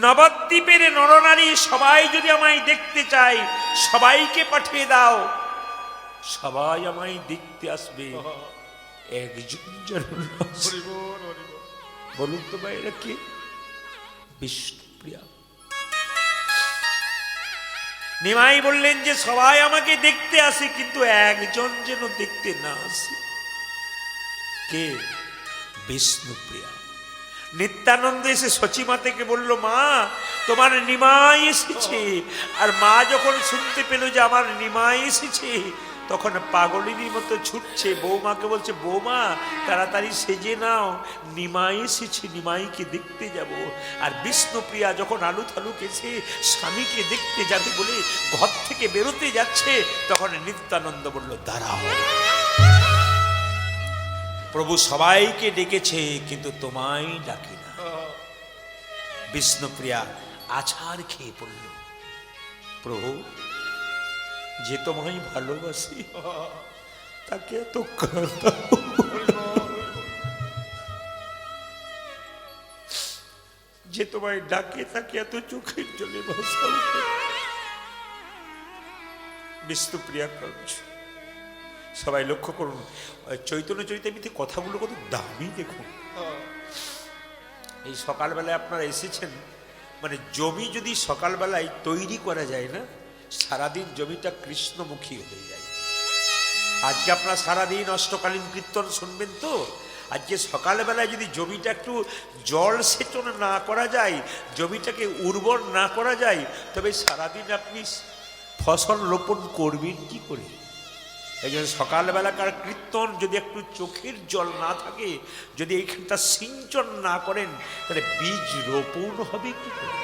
নবদ্বীপের নরনারী সবাই যদি আমায় দেখতে চায়, সবাইকে পাঠিয়ে দাও। সবাই আমায় দেখতে আসবে, একজন যেন না আসে। বলুন তো ভাই, এরা কে? বিষ্ণুপ্রিয়া। নিমাই বললেন যে সবাই আমাকে দেখতে আসে, কিন্তু একজন যেন দেখতে না আসে। কে? বিষ্ণুপ্রিয়া। নিত্যানন্দ এসে সচিমা থেকে বলল, মা, তোমার নিমাই এসেছে। আর মা যখন শুনতে পেল যে আমার নিমাই এসেছে, তখন পাগলিনীর মতো ছুটছে, বৌমাকে বলছে, বৌমা তাড়াতাড়ি সেজে নাও, নিমাই এসেছে, নিমাইকে দেখতে যাব। আর বিষ্ণুপ্রিয়া যখন আলু থালু কেছে স্বামীকে দেখতে যাবে বলে ঘর থেকে বেরোতে যাচ্ছে, তখন নিত্যানন্দ বলল, দাঁড়াও, প্রভু সবাইকে ডেকেছে কিন্তু তোমায় ডাকে না। বিষ্ণুপ্রিয়া আছাড় খেয়ে পড়ল, প্রভু, যে তোমায় ভালোবাসি তাকে এত কাঁদাও। যে তোমায় ডাকে তাকে এত চোখের জলে ভাসাও। বিষ্ণুপ্রিয়া কাঁদছে। সবাই লক্ষ্য করুন, চৈতন্য চরিতামৃতে কথাগুলো কত দামি দেখুন। এই সকালবেলায় আপনারা এসেছেন, মানে জমি যদি সকালবেলায় তৈরি করা যায় না, সারাদিন জমিটা কৃষ্ণমুখী হয়ে যায়। আজকে আপনারা সারাদিন অষ্টকালীন কীর্তন শুনবেন, তো আজকে সকালবেলায় যদি জমিটা একটু জল সেচন না করা যায়, জমিটাকে উর্বর না করা যায়, তবে সারাদিন আপনি ফসল রোপণ করবেন কি করে? এই জন্য সকালবেলাকার কীর্তন যদি একটু চোখের জল না থাকে, যদি এইখানটা সিঞ্চন না করেন, তাহলে বীজ রোপণ হবে কি করে?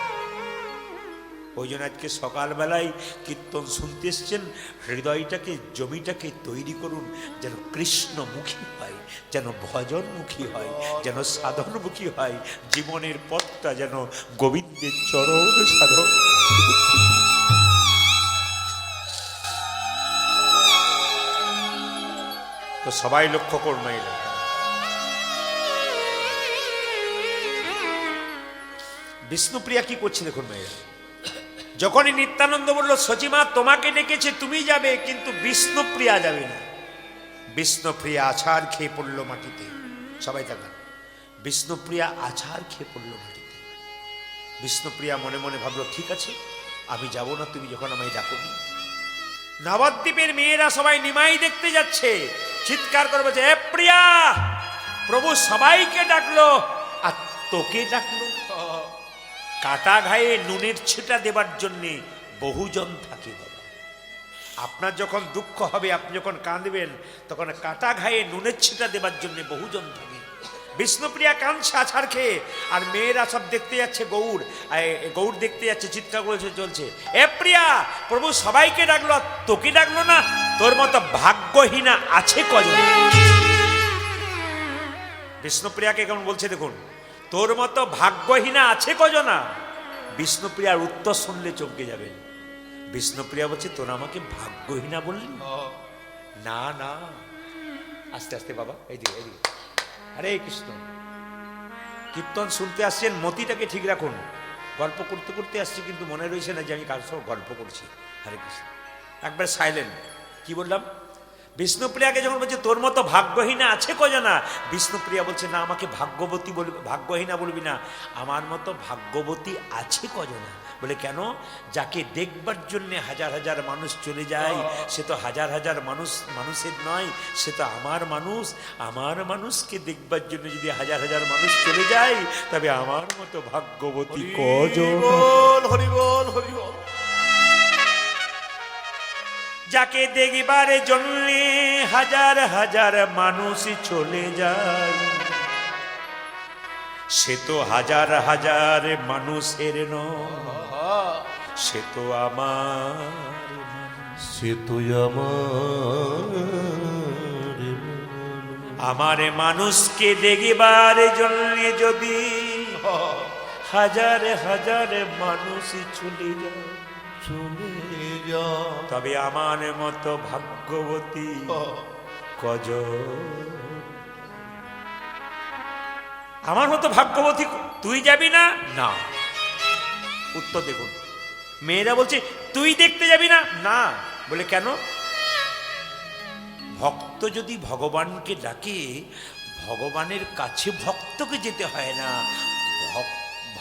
ওই জন্য আজকে সকালবেলায় কীর্তন শুনতে এসছেন, হৃদয়টাকে, জমিটাকে তৈরি করুন, যেন কৃষ্ণমুখী হয়, যেন ভজনমুখী হয়, যেন সাধনমুখী হয়। জীবনের পথটা যেন গোবিন্দের চরণ সাধন। তো সবাই লক্ষ্য করুন, এরা বিষ্ণুপ্রিয়া কি করছে দেখুন মেয়েরা। যখনই নিত্যানন্দ বলল, সচিমা তোমাকে ডেকেছে, তুমি যাবে, কিন্তু বিষ্ণুপ্রিয়া যাবে না। বিষ্ণুপ্রিয়া আছাড় খেয়ে পড়ল মাটিতে। সবাই থাকবেন, বিষ্ণুপ্রিয়া আছাড় খেয়ে পড়ল মাটিতে। বিষ্ণুপ্রিয়া মনে মনে ভাবলো, ঠিক আছে, আমি যাব না, তুমি যখন আমায় ডাকোনি। নবদ্বীপের মেয়েরা সবাই নিমাই দেখতে যাচ্ছে, চিৎকার করে বলছে, এ প্রিয়া, প্রভু সবাইকে ডাকলো আর তোকে ডাকলো। কাটা ঘায়ে নুনের ছিটা দেবার জন্যে বহুজন থাকে বাবা। আপনার যখন দুঃখ হবে, আপনি যখন কাঁদবেন, তখন কাটা ঘায়ে নুনের ছিটা দেবার জন্যে বহুজন থাকে। বিষ্ণুপ্রিয়া কাঁদছে আছাড় খেয়ে, আর মেয়েরা সব দেখতে যাচ্ছে, গৌর দেখতে যাচ্ছে, চিৎকার করে চলছে, এ প্রিয়া, প্রভু সবাইকে ডাকলো আর তোকে ডাকলো না, তোর মতো ভাগ্যহীনা আছে কজন? বিষ্ণুপ্রিয়াকে কেমন বলছে দেখুন, তোর মতো ভাগ্যহীনা আছে কজনা। বিষ্ণুপ্রিয়ার উত্তর শুনলে চমকে যাবেন। বিষ্ণুপ্রিয়া বলছে, তোরা আমাকে ভাগ্যহীনা বললি? না না, আস্তে আস্তে বাবা, এইদিকে এইদিকে। হরে কৃষ্ণ, কীর্তন শুনতে আসছেন, মতিটাকে ঠিক রাখুন। গল্প করতে করতে আসছি, কিন্তু মনে রয়েছে না যে আমি কারোর সঙ্গে গল্প করছি। হরে কৃষ্ণ, একবার সাইলেন্ট। কি বললাম? বিষ্ণুপ্রিয়াকে যখন বলছে তোর মতো ভাগ্যহীনা আছে কজনা, বিষ্ণুপ্রিয়া বলছে না, আমাকে ভাগ্যবতী বলবি, ভাগ্যহীনা বলবি না, আমার মতো ভাগ্যবতী আছে কজনা। বলে কেন? যাকে দেখবার জন্য হাজার হাজার মানুষ চলে যায়, সে তো হাজার হাজার মানুষের নয়, সে তো আমার মানুষ। আমার মানুষকে দেখবার জন্য যদি হাজার হাজার মানুষ চলে যায়, তবে আমার মতো ভাগ্যবতী কজন। হরি বল হরি বল। যাকে দেখবার জন্য হাজার হাজার মানুষ চলে যায়, সে তো হাজার হাজার মানুষের নয়, সে তো আমার, সে তুই আমার মানুষকে দেখবার জন্য যদি হাজার হাজার মানুষ চলে যায়, তবে আমার মতো ভাগ্যবতী কজন। আমার মতো ভাগ্যবতী তুই যাবি না? না। উত্তর দেখুন, মেয়েরা বলছে তুই দেখতে যাবি না? না। বলে কেন? ভক্ত যদি ভগবানকে ডাকে, ভগবানের কাছে ভক্তকে যেতে হয় না,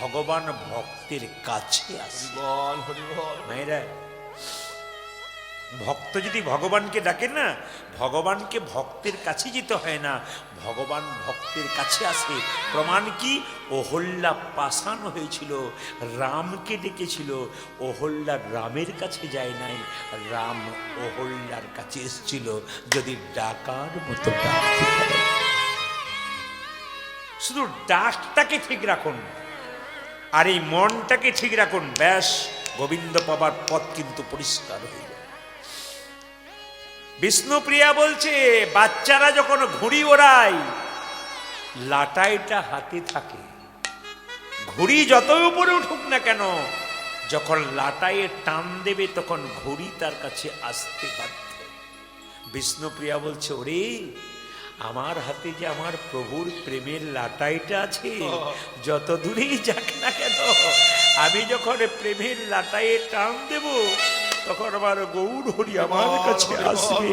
ভগবান ভক্তের কাছে আসে। বল হরি বল। মেয়েরা, ভক্ত যদি ভগবানকে ডাকেন না, ভগবানকে ভক্তের কাছে যেতে হয় না, ভগবান ভক্তের কাছে আসে। প্রমাণ কি? অহল্যা পাষাণ হয়েছিল, রামকে ডেকেছিল, অহল্যা রামের কাছে যায় নাই, রাম অহল্যার কাছে এসেছিল। যদি ডাকার মতো ডাকতে পারে, শুধু ডাকটাকে ঠিক রাখুন আর এই মনটাকে ঠিক রাখুন, ব্যাস গোবিন্দ পাবার পথ কিন্তু পরিষ্কার হয়ে যায়। বিষ্ণুপ্রিয়া বলছে, বাচ্চারা যখন ঘুড়ি ওড়ায়, লাটাইটা হাতে থাকে, ঘুড়ি যতই উপরে উঠুক না কেন, যখন লাটাইয়ে টান দেবে তখন ঘুড়ি তার কাছে আসতে বাধ্য। বিষ্ণুপ্রিয়া বলছে, ওরে আমার হাতে যে আমার প্রভুর প্রেমের লাটাইটা আছে, যত দূরেই যাক না কেন, আমি যখন প্রেমের লাটাইয়ে টান দেব, তখন আমার গৌর হরি আমার কাছে আসবে।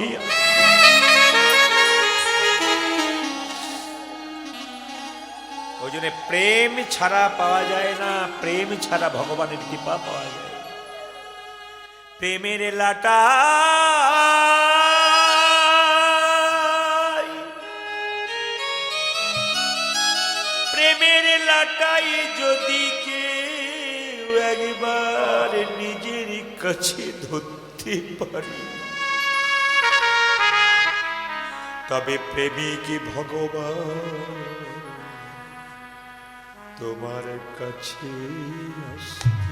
ওই জন্য প্রেম ছাড়া পাওয়া যায় না, প্রেম ছাড়া ভগবানের কৃপা পাওয়া যায়। প্রেমের লাটা প্রেমের লাটাই যদি কেউ একবার নিজের কাছে ধরতে পারে, তবে প্রেমিক ভগবান তোমার কাছে আসতে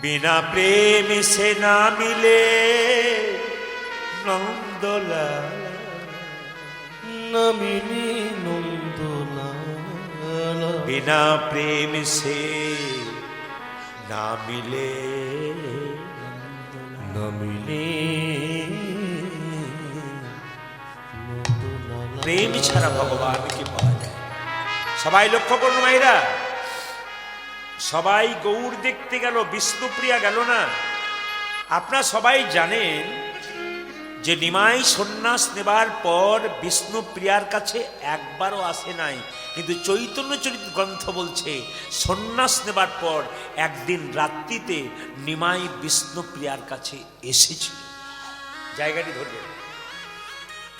बिना प्रेम से ना मिले नंदलाल, न मिली नंदलाल, बिना प्रेम से ना मिले न मिली प्रेम ছাড়া ভগবান কি পাওয়া যায়? সবাই লক্ষ্য করুন মায়েরা, সবাই গৌর দেখতে গেল, বিষ্ণুপ্রিয়া গেল না। আপনারা সবাই জানেন যে নিমাই সন্ন্যাস নেবার পর বিষ্ণুপ্রিয়ার কাছে একবারও আসে নাই, কিন্তু চৈতন্য চরিত গ্রন্থ বলছে সন্ন্যাস নেবার পর একদিন রাত্রিতে নিমাই বিষ্ণুপ্রিয়ার কাছে এসেছিল। জায়গাটি ধরবেন।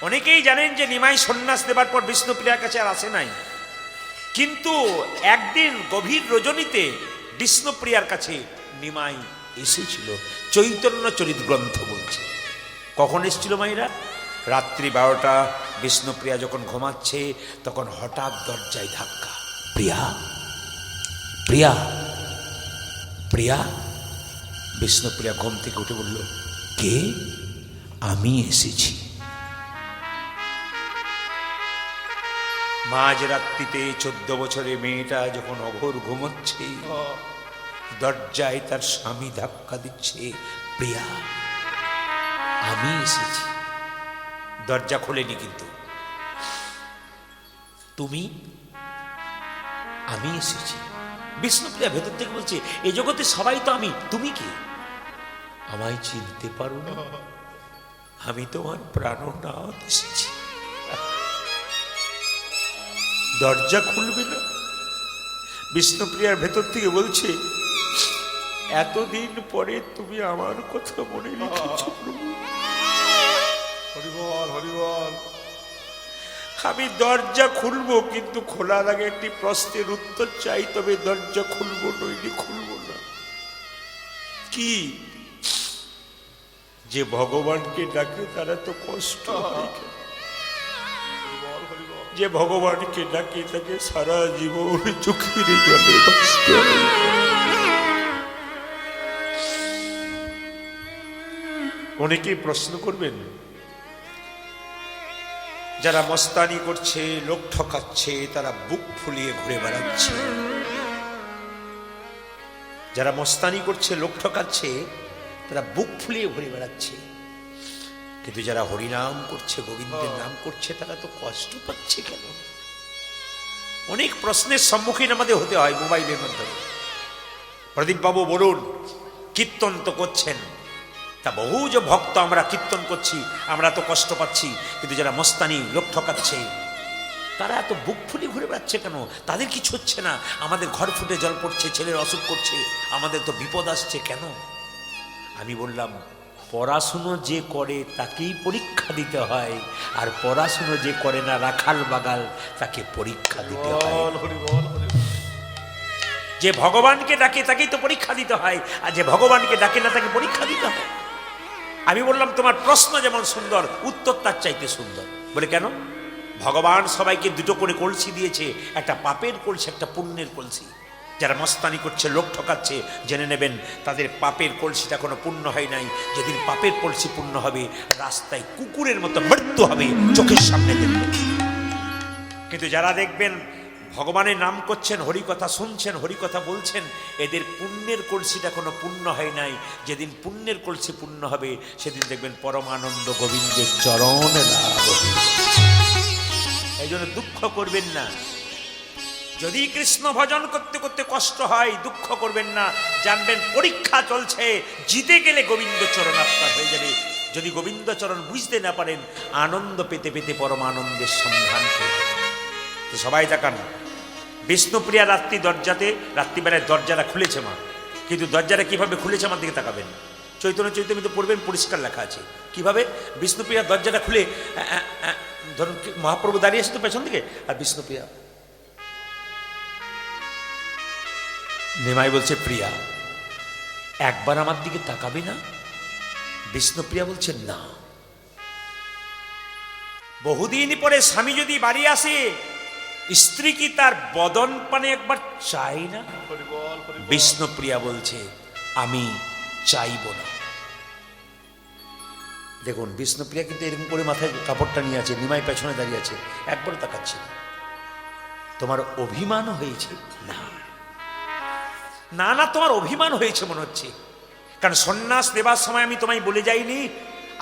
অনেকেই জানেন যে নিমাই সন্ন্যাস নেবার পর বিষ্ণুপ্রিয়ার কাছে আর আসে নাই, কিন্তু একদিন গভীর রজনীতে বিষ্ণুপ্রিয়ার কাছে নিমাই এসেছিল, চৈতন্য চরিত গ্রন্থ বলছে। কখন এসেছিল মাইরা? রাত্রি 12টা। বিষ্ণুপ্রিয়া যখন ঘুমাচ্ছে তখন হঠাৎ দরজায় ধাক্কা। প্রিয়া, প্রিয়া, প্রিয়া। বিষ্ণুপ্রিয়া ঘুম থেকে উঠে বলল, কে? আমি এসেছি। মাঝরাত্রিতে 14 বছরের মেয়েটা যখন অঘোর ঘুমোচ্ছে, দরজায় তার স্বামী ধাক্কা দিচ্ছে, প্রিয়া আমি এসেছি। দরজা খোলেনি কিন্তু, তুমি, আমি এসেছি। বিষ্ণুপ্রিয়া ভেতর থেকে বলছে, এ জগতে সবাই তো আমি, তুমি কে? আমায় চিনতে পারো না? আমি তোমার প্রাণনাথ এসেছি। দরজা খুলবে না। বিষ্ণুপ্রিয়ার ভেতর থেকে বলছে, এতদিন পরে তুমি আমার কথা মনে রেখেছো প্রভু। হরিবল হরিবল। আমি দরজা খুলবো, কিন্তু খোলার আগে একটি প্রশ্নের উত্তর চাই, তবে দরজা খুলবো নইলে খুলবো না। কি? যে ভগবানকে ডাকে তারা তো কষ্ট হয় কেন? যে ভগবানকে ডাকে তাকে সারা জীবন চোখের জলে কষ্ট হয়। অনেকেই প্রশ্ন করবেন, যারা মস্তানি করছে, লোক ঠকাচ্ছে, তারা বুক ফুলিয়ে ঘুরে বেড়াচ্ছে। যারা মস্তানি করছে, লোক ঠকাচ্ছে, তারা বুক ফুলিয়ে ঘুরে বেড়াচ্ছে। কিন্তু যারা হরিনাম করছে, গোবিন্দের নাম করছে, তারা তো কষ্ট পাচ্ছে কেন? অনেক প্রশ্নের সম্মুখীন আমাদের হতে হয় মোবাইলের মাধ্যমে। প্রদীপ বাবু বলুন, কীর্তন তো করছেন, তা বহু যে ভক্ত আমরা কীর্তন করছি, আমরা তো কষ্ট পাচ্ছি, কিন্তু যারা মস্তানি লোক ঠকাচ্ছে তারা এত বুক ফুলে ঘুরে বেড়াচ্ছে কেন? তাদের কিছু হচ্ছে না, আমাদের ঘর ফুটে জল পড়ছে, ছেলের অসুখ করছে, আমাদের তো বিপদ আসছে কেন? আমি বললাম, পড়াশুনো যে করে তাকেই পরীক্ষা দিতে হয়, আর পড়াশুনো যে করে না, রাখাল বাগাল, তাকে পরীক্ষা দিতে হয়। যে ভগবানকে ডাকে তাকেই তো পরীক্ষা দিতে হয়, আর যে ভগবানকে ডাকে না তাকে পরীক্ষা দিতে হয়। আমি বললাম, তোমার প্রশ্ন যেমন সুন্দর, উত্তর তার চাইতে সুন্দর। বলে কেন? ভগবান সবাইকে দুটো করে কলসি দিয়েছে, একটা পাপের কলসি, একটা পুণ্যের কলসি। যারা মস্তানি করছে, লোক ঠকাচ্ছে, জেনে নেবেন তাদের পাপের কলসিটা কোনো পূর্ণ হয় নাই। যেদিন পাপের কলসি পূর্ণ হবে, রাস্তায় কুকুরের মতো মৃত্যু হবে, চোখের সামনে দেখবেন। কিন্তু যারা দেখবেন ভগবানের নাম করছেন, হরিকথা শুনছেন, হরিকথা বলছেন, এদের পুণ্যের কলসিটা কোনো পূর্ণ হয় নাই। যেদিন পুণ্যের কলসি পূর্ণ হবে, সেদিন দেখবেন পরমানন্দ গোবিন্দের চরণ লাভ হবে। এই জন্য দুঃখ করবেন না। যদি কৃষ্ণ ভজন করতে করতে কষ্ট হয়, দুঃখ করবেন না। জানবেন পরীক্ষা চলছে, জিতে গেলে গোবিন্দ চরণ আপনার হয়ে যাবে। যদি গোবিন্দ চরণ বুঝতে না পারেন, আনন্দ পেতে পেতে পরমানন্দের সন্ধান করবেন। তো সবাই তাকান, বিষ্ণুপ্রিয়া রাত্রিবেলায় দরজাটা খুলেছে মা, কিন্তু দরজাটা কিভাবে খুলেছে আমার দিকে তাকাবেন। চৈতন্য চৈতন্যতে পড়বেন, পরিষ্কার লেখা আছে কিভাবে। বিষ্ণুপ্রিয়া দরজাটা খুলে, ধরুন মহাপ্রভু দাঁড়িয়ে আছে তো পেছন দিকে, আর বিষ্ণুপ্রিয়া নেমাই বলছে, প্রিয়া একবার আমার দিকে তাকাবে না? বিষ্ণুপ্রিয়া বলছে না। বহুদিন পরে স্বামী যদি বাড়ি আসে, স্ত্রী কি তার বদন পানে একবার চাই না? বিষ্ণুপ্রিয়া বলছে, আমি চাইব না। দেখুন, বিষ্ণুপ্রিয়া কিন্তু এরকম করে মাথায় কাপড়টা নিয়ে আছে, নিমাই পেছনে দাঁড়িয়ে আছে, একবার তাকাচ্ছে না। তোমার অভিমান হয়েছে? না না না, তোমার অভিমান হয়েছে মনে হচ্ছে। কারণ সন্ন্যাস নেবার সময় আমি তোমায় বলে যাইনি,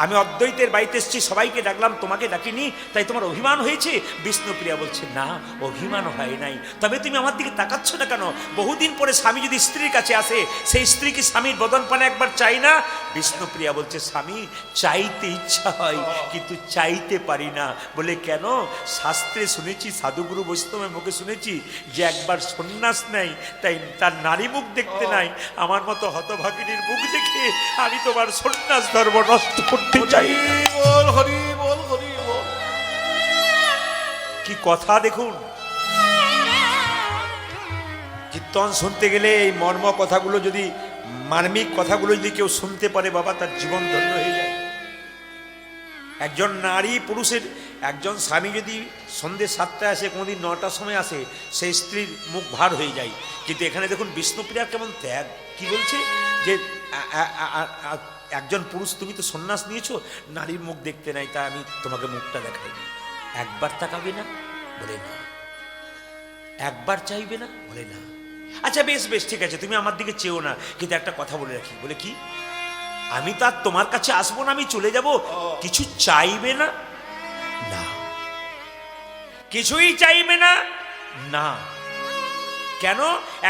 আমি অদ্বৈতের বাড়িতে এসেছি, সবাইকে ডাকলাম, তোমাকে ডাকিনি, তাই তোমার অভিমান হয়েছে? বিষ্ণুপ্রিয়া বলছে, না, অভিমান হয় নাই। তবে তুমি আমার দিকে তাকাচ্ছ না কেন? বহুদিন পরে স্বামী যদি স্ত্রীর কাছে আসে, সেই স্ত্রী কি স্বামীর বদন পানে একবার চাই না? বিষ্ণুপ্রিয়া বলছে, স্বামী চাইতে ইচ্ছা হয়, কিন্তু চাইতে পারি না। বলে কেন? শাস্ত্রে শুনেছি, সাধুগুরু বৈষ্ণবের মুখে শুনেছি, যে একবার সন্ন্যাস নেয়, তাই তার নারী মুখ দেখতে নাই। আমার মতো হতভাগিনীর মুখ দেখে আমি তোমার সন্ন্যাস ধর্ম নষ্ট করতে চাই। কি কথা দেখুন! কীর্তন শুনতে গেলে এই মর্ম কথাগুলো যদি, মার্মিক কথাগুলো যদি কেউ শুনতে পারে, বাবা, তার জীবন ধন্য হয়ে যায়। একজন নারী পুরুষের, একজন স্বামী যদি সন্ধ্যে 7টায় আসে, কোনোদিন 9টার সময় আসে, সেই স্ত্রীর মুখ ভার হয়ে যায়। কিন্তু এখানে দেখুন বিষ্ণুপ্রিয়ার কেমন ত্যাগ। কি বলছে? যে একজন পুরুষ, তুমি তো সন্ন্যাস নিয়েছো, নারীর মুখ দেখতে নাই, তা আমি তোমাকে মুখটা দেখাই, একবার তাকাবে না? বলে না। একবার চাইবে না? বলে না। আচ্ছা বেশ বেশ ঠিক আছে, তুমি আমার দিকে চেও না, কিন্তু একটা কথা বলে রাখি। বলে কি? আমি তো আর তোমার কাছে আসবো না, আমি চলে যাব, কিছু চাইবে না? না। কিছুই চাইবে না? না। কেন?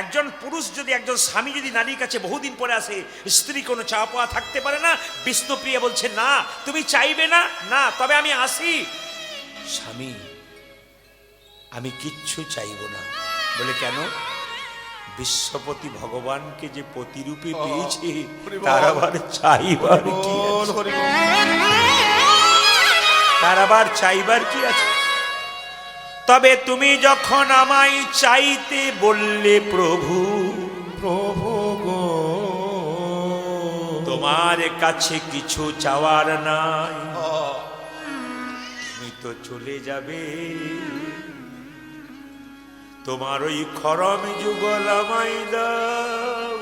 একজন পুরুষ যদি, একজন স্বামী যদি নারীর কাছে বহুদিন পরে আসে, স্ত্রী কোনো চাওয়া পাওয়া থাকতে পারে না? বিষ্ণুপ্রিয়া বলছে না, তুমি চাইবে না? না, তবে আমি আসি। স্বামী, আমি কিচ্ছু চাইব না। বলে কেন? বিশ্বপতি ভগবানকে যে প্রতিরূপে পেয়েছে, তার আবার চাইবার কি আছে? তার আবার চাইবার কি আছে? তবে তুমি যখন আমায় চাইতে বললে প্রভু, প্রভু গো, তোমার কাছে কিছু চাওয়ার নাই, তুমি তো চলে যাবে, তোমার ওই খরম যুগল আমায় দাও,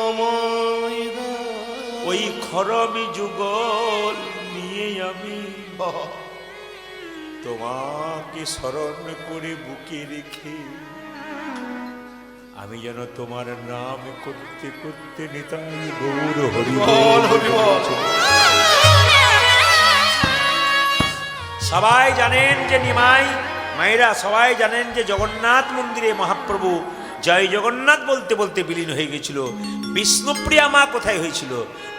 আমায় দাও। ওই খরম যুগল নিয়ে আমি তোমাকে স্মরণ করে বুকে রেখে আমি যেন তোমার নাম করতে করতে নিতাই গৌর হরি বল, হরি বল। সবাই জানেন যে নিমাই মায়েরা সবাই জানেন যে জগন্নাথ মন্দিরে মহাপ্রভু জয় জগন্নাথ বলতে বলতে বিলীন হয়ে গেছিল। বিষ্ণুপ্রিয়া মা কোথায় হয়েছিল?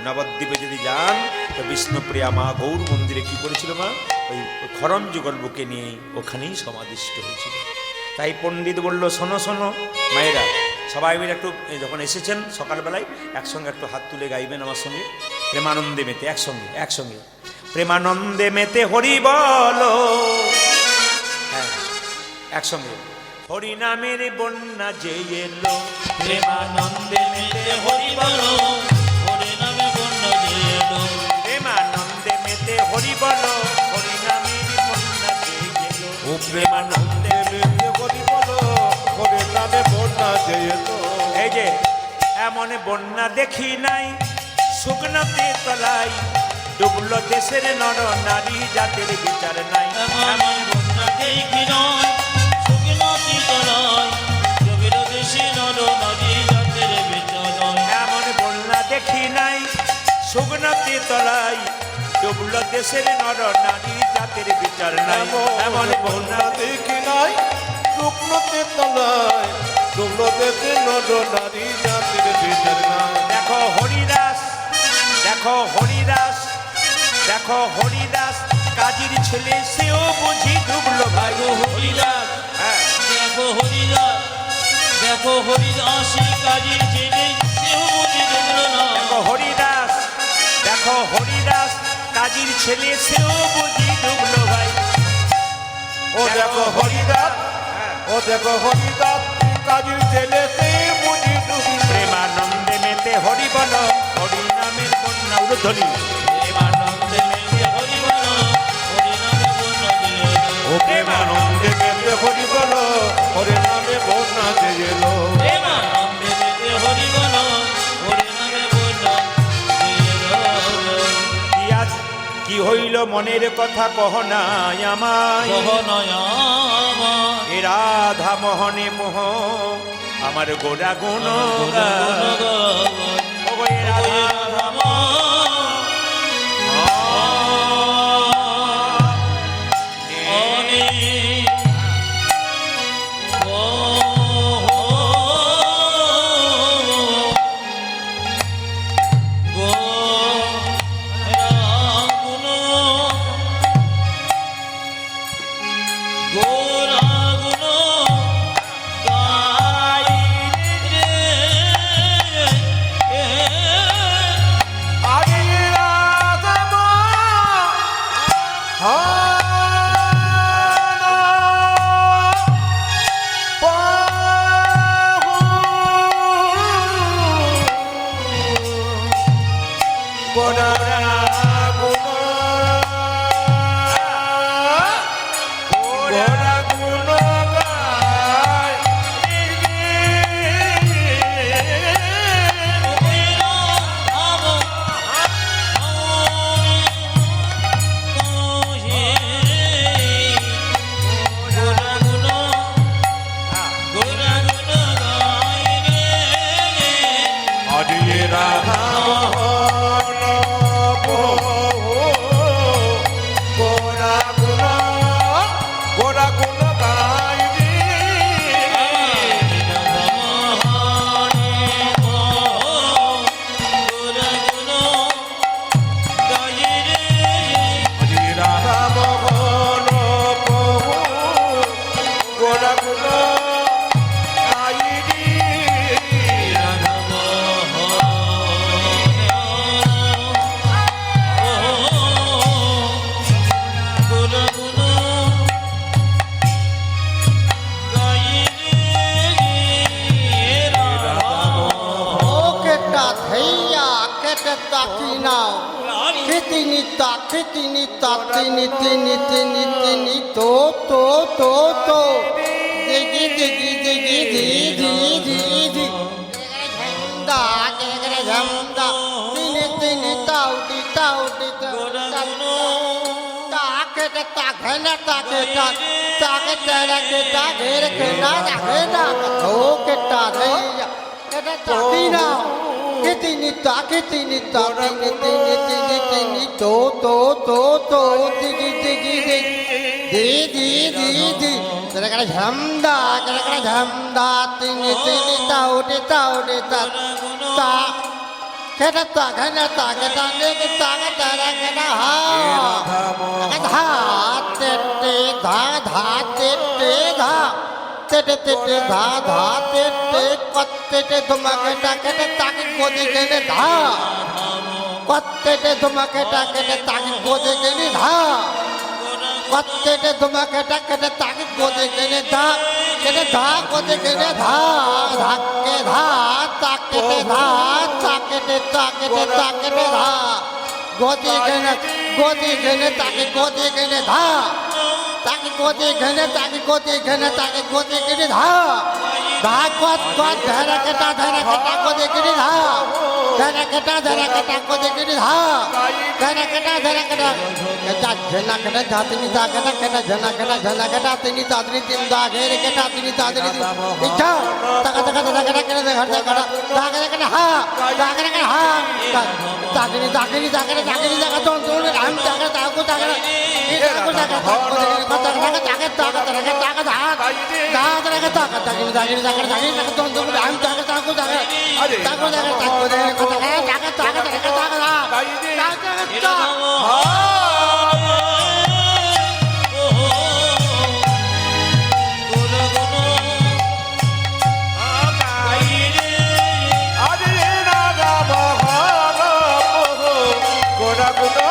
নবদ্বীপে যদি যান তো বিষ্ণুপ্রিয়া মা গৌর মন্দিরে কি করেছিল? মা ওই খরম যুগল বুকে নিয়ে ওখানেই সমাধিষ্ট হয়েছিল। তাই পণ্ডিত বলল, শোনো শোনো মায়েরা, সবাই মিলে একটু যখন এসেছেন সকালবেলায় একসঙ্গে একটু হাত তুলে গাইবেন আমার সঙ্গে, প্রেমানন্দে মেতে, একসঙ্গে একসঙ্গে প্রেমানন্দে মেতে হরি বলো। হ্যাঁ একসঙ্গে। হরি নামের বন্যা যে এলো, প্রেমানন্দে মেতে হরি বলো, হরি নামে বন্যা যে এলো। প্রেমানন্দে মেতে হরি বলো, হরি নামের বন্যা যে এলো। ও প্রেমানন্দে মেতে হরি বলো, হরি নামে বন্যা যে এলো। এই যে এমন বন্যা দেখি নাই, শুকনাতে তলাই ডুবলো দেশের নর নারী, জাতির বিচার নাই। এমন বন্যা দেখি নয়, শুকনাতে তলায় ডুবিল দেশে নর নারী, জাতের বিচার নাই। এমন বন্যা দেখি নাই, শুকনাতে তলাই ডুবলো দেশের নর নারী, জাতির বিচার নাই। এমন বন্যা দেখি নাই, শুকনোতে তলায় ডুবলো দেশে নর নারী, জাতির বিচার নাই। দেখো হরিদাস, দেখো হরিদাস, দেখো হরিদাস কাজীর ছেলে, সেও বুঝি ডুবলো ভাই। হরিদাস, হ্যাঁ দেখো হরিদাস, দেখো হরিদাস কাজীর ছেলে, সেও বুঝি ডুবলো না। দেখো হরিদাস, দেখো হরিদাস কাজীর ছেলে, সেও বুঝি ডুবলো ভাই। ও দেখো হরিদাস, ও দেখো হরিদাস কাজীর ছেলে, সে বুঝি ডুবিল। প্রেমানন্দে মেতে হরি বলো, হরি নামের বন্যা উর্ধ্বনি। প্রেমানন্দে মেতে হরি বলো, হরি নামে বন্যা যে এলো। ও প্রেমানন্দে মেতে হরি বলো, হরি নামে বন্যা যে এলো। প্রেমানন্দে মেতে হরি বলো, হরি নামে বন্যা যে এলো। কি আজ কি হইল মনের কথা কহ নাই আমায়, গহনয় আমার, এ রাধা মোহনে মোহ আমার গোড়া গুণ গায়। ও গো এ রাধা আগে রাধা মা, হানা পাহু, বনরা গুণ, বনরা গুণ গায়। তাড়ি নাও তিনি তা তিনি তা তিনি তিনি তিনি তিনি তো তো তো তো দিগি দিগি দিগি দি দি দি দি ঝামদা কেগরে ঝামদা তিনি তিনি তাউটি তাউটি তাকে তাকে না তাকে তাকে তাকে তাকে রে না তাকে না তো কে তাকে এটা তাকি না তিনি তাকে তিনি তাকে তিনি তিনি তিনি তো তো তো তো দিগি দিগি দি দি দি দি কেগরে ঝামদা কেগরে ঝামদা তিনি তিনি তাউটি তাউটি তা কেটা তাকে তাকে তাকে তাকে তাকে না ধা তে তে ধা ধা তে তে ধা তে তে তে ধা ধা তে তে কতে তে তোমাকে তাকে তাকে কোদি গেলে ধা কতে তে তোমাকে তাকে তাকে কোদি গেলে ধা কতে তে তোমাকে তাকে তাকে কোদি গেলে ধা কেটে ধা কোদি গেলে ধা ধাকে ধা তাকে ধা তাকে তাকে তাকে ধা গোদি গেলে তাকে গোদি গেলে ধা তাকে গোদি গেলে তাকে গোদি গেলে তাকে গোদি গেলে ধা ধা কত কত ধরা কেটা গোদি গেলে ধা ধরা কেটা গোদি গেলে ধা ধরা কেটা কেটা ঝনা কেটা জাতিনি তা কেটা ঝনা কেটা তিনি তাদরি তিন দা ঘেরে কেটা তিনি তাদরি ইচ্ছা তাকা কেটা কেটা হা কেটা হা তাগিনি তো রাম তাকে তাকু তাকে আরে রাগা মহারাম গোরা গুণ